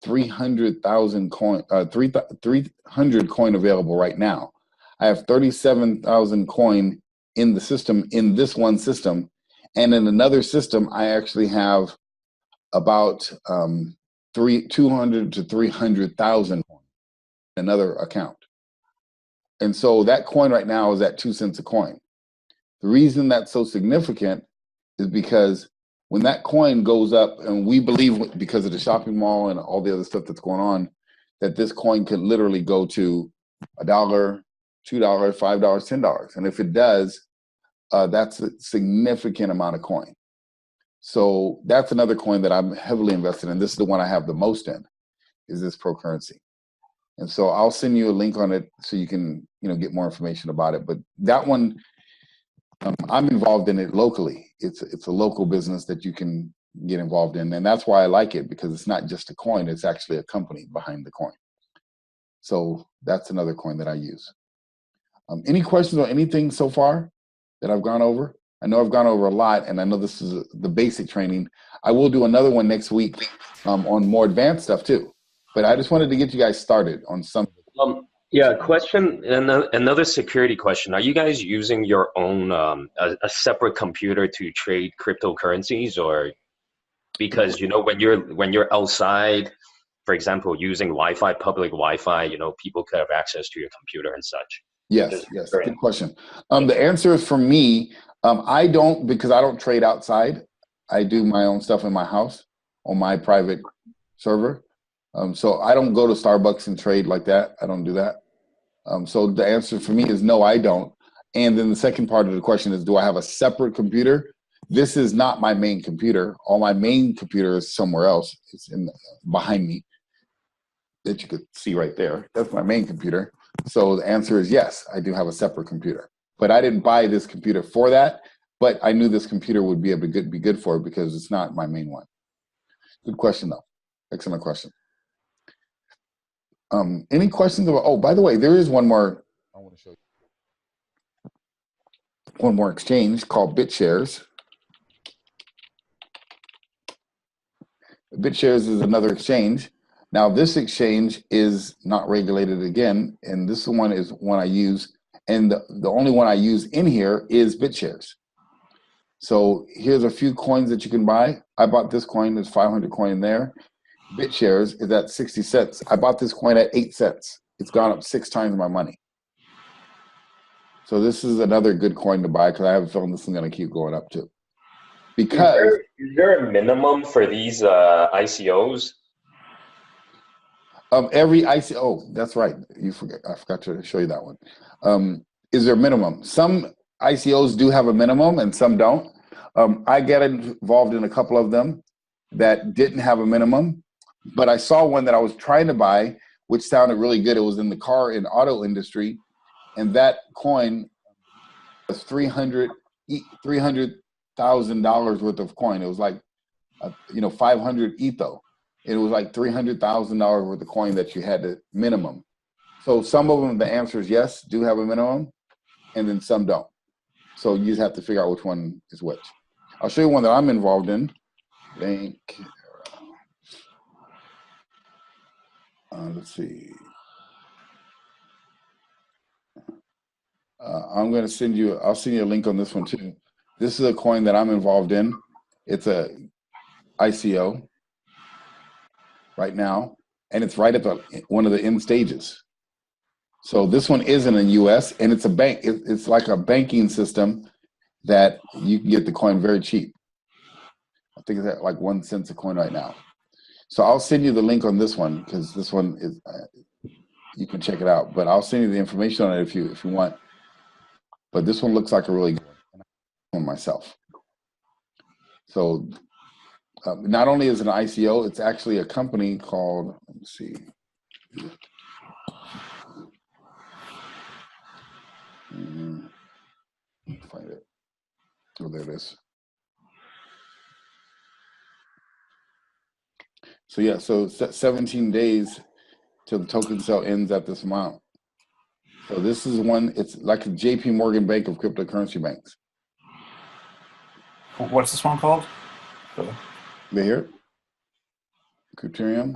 300,000 coin, 300 coin available right now. I have 37,000 coin in the system, in this one system. And in another system, I actually have about 200 to 300,000 coin in another account. And so that coin right now is at 2 cents a coin. The reason that's so significant is because when that coin goes up, and we believe because of the shopping mall and all the other stuff that's going on, that this coin could literally go to $1, $2, $5, $10. And if it does, that's a significant amount of coin. So that's another coin that I'm heavily invested in. This is the one I have the most in, is this pro currency. And so I'll send you a link on it so you can, get more information about it. But that one, I'm involved in it locally. It's a local business that you can get involved in. And that's why I like it, because it's not just a coin, it's actually a company behind the coin. So that's another coin that I use. Any questions on anything so far that I've gone over? I know I've gone over a lot, and I know this is the basic training. I will do another one next week on more advanced stuff too. But I just wanted to get you guys started on something. Yeah, question, another security question. Are you guys using your own, a separate computer to trade cryptocurrencies? Or because, when you're outside, for example, using Wi-Fi, public Wi-Fi, people could have access to your computer and such. Yes, good question. The answer is for me, I don't, because I don't trade outside. I do my own stuff in my house on my private server. So I don't go to Starbucks and trade like that. I don't do that. So the answer for me is no, I don't. And then the second part of the question is, do I have a separate computer? This is not my main computer. All my main computer is somewhere else. It's behind me that you could see right there. That's my main computer. So the answer is yes, I do have a separate computer. But I didn't buy this computer for that. But I knew this computer would be able to be good for it because it's not my main one. Good question, though. Excellent question. Any questions about, oh, by the way, there is one more, I want to show you. One more exchange called BitShares. BitShares is another exchange. Now, this exchange is not regulated again, and this one is one I use, and the only one I use in here is BitShares. So here's a few coins that you can buy. I bought this coin, there's 500 coin there. BitShares is at 60 cents. I bought this coin at 8 cents. It's gone up 6 times my money. So this is another good coin to buy because I have a feeling this is going to keep going up too. Because is there a minimum for these ICOs? Every ICO, oh, that's right. I forgot to show you that one. Is there a minimum? Some ICOs do have a minimum and some don't. I get involved in a couple of them that didn't have a minimum, but I saw one that I was trying to buy, which sounded really good. It was in the car and auto industry, and that coin was $300,000 worth of coin. It was like 500 etho. It was like $300,000 worth of coin that you had to minimum. So some of them, the answer is yes, do have a minimum, and then some don't. So you just have to figure out which one is which. I'll show you one that I'm involved in. Let's see. I'm going to send you, I'll send you a link on this one too. This is a coin that I'm involved in. It's a ICO right now, and it's right at one of the end stages. So this one is in the US, and it's a bank. It's like a banking system that you can get the coin very cheap. I think it's at like 1 cent a coin right now. So I'll send you the link on this one because this one is, you can check it out. But I'll send you the information on it if you want. But this one looks like a really good one myself. So not only is it an ICO, it's actually a company called, let me see. Find it. Oh, there it is. So yeah, so 17 days till the token sale ends at this amount. So this is one, it's like a JP Morgan Bank of cryptocurrency banks. What's this one called? They here? Ethereum.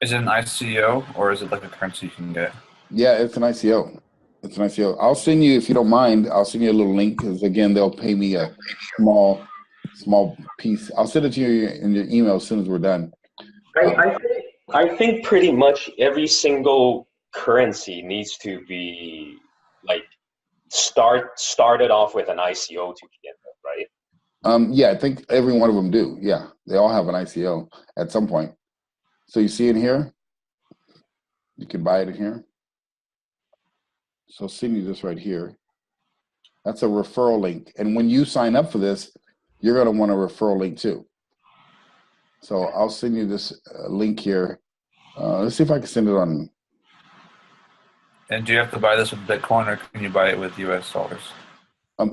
Is it an ICO or is it like a currency you can get? Yeah, it's an ICO. It's an ICO. I'll send you, if you don't mind, I'll send you a little link because again, they'll pay me a small piece. I'll send it to you in your email as soon as we're done. I think pretty much every single currency needs to be like started off with an ICO to begin with, right? Yeah, I think every one of them do. Yeah, they all have an ICO at some point. So you see in here, you can buy it in here. So I'll send you this right here. That's a referral link. And when you sign up for this, you're going to want a referral link too. So I'll send you this link here. Let's see if I can send it on. And do you have to buy this with Bitcoin or can you buy it with US dollars?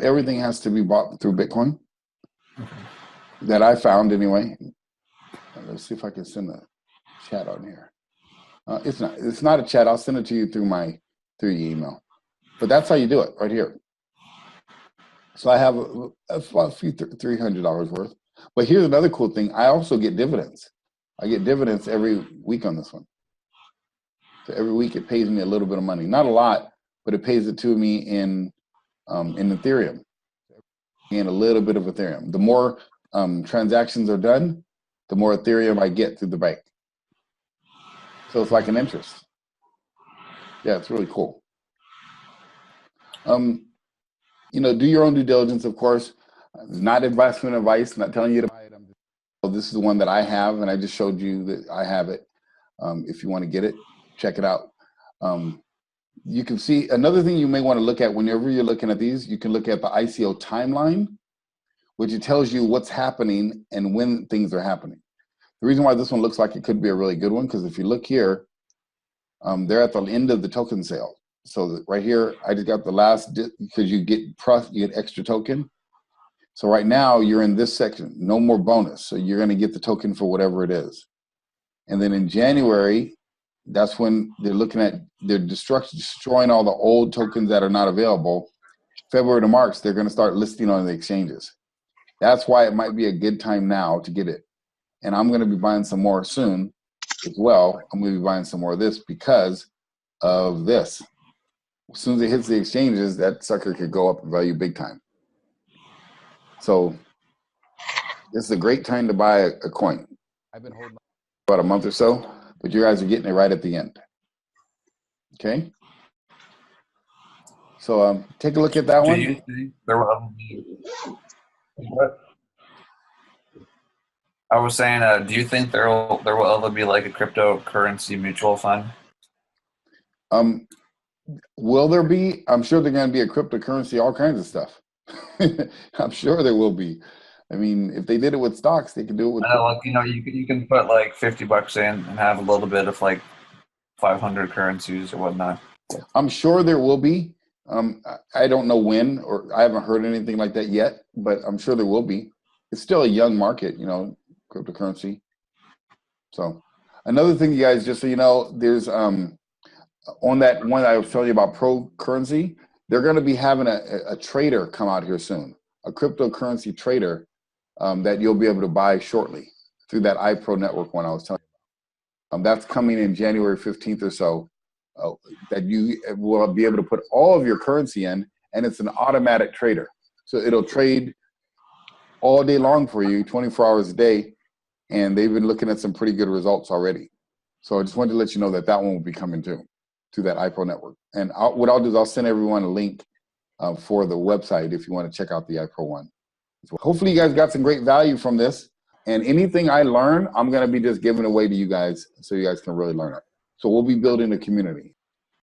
Everything has to be bought through Bitcoin. Okay. That I found anyway. Let's see if I can send a chat on here. It's not a chat. I'll send it to you through your email. But that's how you do it right here. So I have a few $300 worth. But here's another cool thing. I also get dividends. I get dividends every week on this one. So every week it pays me a little bit of money. Not a lot, but it pays it to me in Ethereum. And a little bit of Ethereum. The more transactions are done, the more Ethereum I get through the bank. So it's like an interest. Yeah, it's really cool. Do your own due diligence, of course. It's not investment advice, not telling you to buy it. This is the one that I have, and I just showed you that I have it. If you want to get it, check it out. You can see another thing you may want to look at whenever you're looking at these, you can look at the ICO timeline, which it tells you what's happening and when things are happening. The reason why this one looks like it could be a really good one, because if you look here, they're at the end of the token sale. So right here, I just got the last, because you get extra token. So right now you're in this section, no more bonus. So you're going to get the token for whatever it is. And then in January, that's when they're destroying all the old tokens that are not available. February to March, they're going to start listing on the exchanges. That's why it might be a good time now to get it. And I'm going to be buying some more soon as well. I'm going to be buying some more of this because of this. As soon as it hits the exchanges, that sucker could go up in value big time. So this is a great time to buy a coin. I've been holding about a month or so, but you guys are getting it right at the end. Okay? So take a look at that Do one. you think there will ever be? What? I was saying, do you think there will ever be like a cryptocurrency mutual fund? Will there be? I'm sure there's going to be a cryptocurrency, all kinds of stuff. I'm sure there will be. I mean, if they did it with stocks, they can do it with. I know, like, you can put like $50 in and have a little bit of like 500 currencies or whatnot. I'm sure there will be. I don't know when, or I haven't heard anything like that yet, but I'm sure there will be. It's still a young market, cryptocurrency. So another thing, you guys, just so you know, there's on that one I was telling you about Pro Currency, they're going to be having a trader come out here soon, a cryptocurrency trader that you'll be able to buy shortly through that iPro network one I was telling you. That's coming in January 15th or so. That you will be able to put all of your currency in, and it's an automatic trader. So it'll trade all day long for you, 24 hours a day, and they've been looking at some pretty good results already. So I just wanted to let you know that one will be coming too, to that iPro network. And what I'll do is I'll send everyone a link for the website if you want to check out the iPro one. So hopefully you guys got some great value from this, and anything I learn, I'm going to be just giving away to you guys so you guys can really learn it. So we'll be building a community.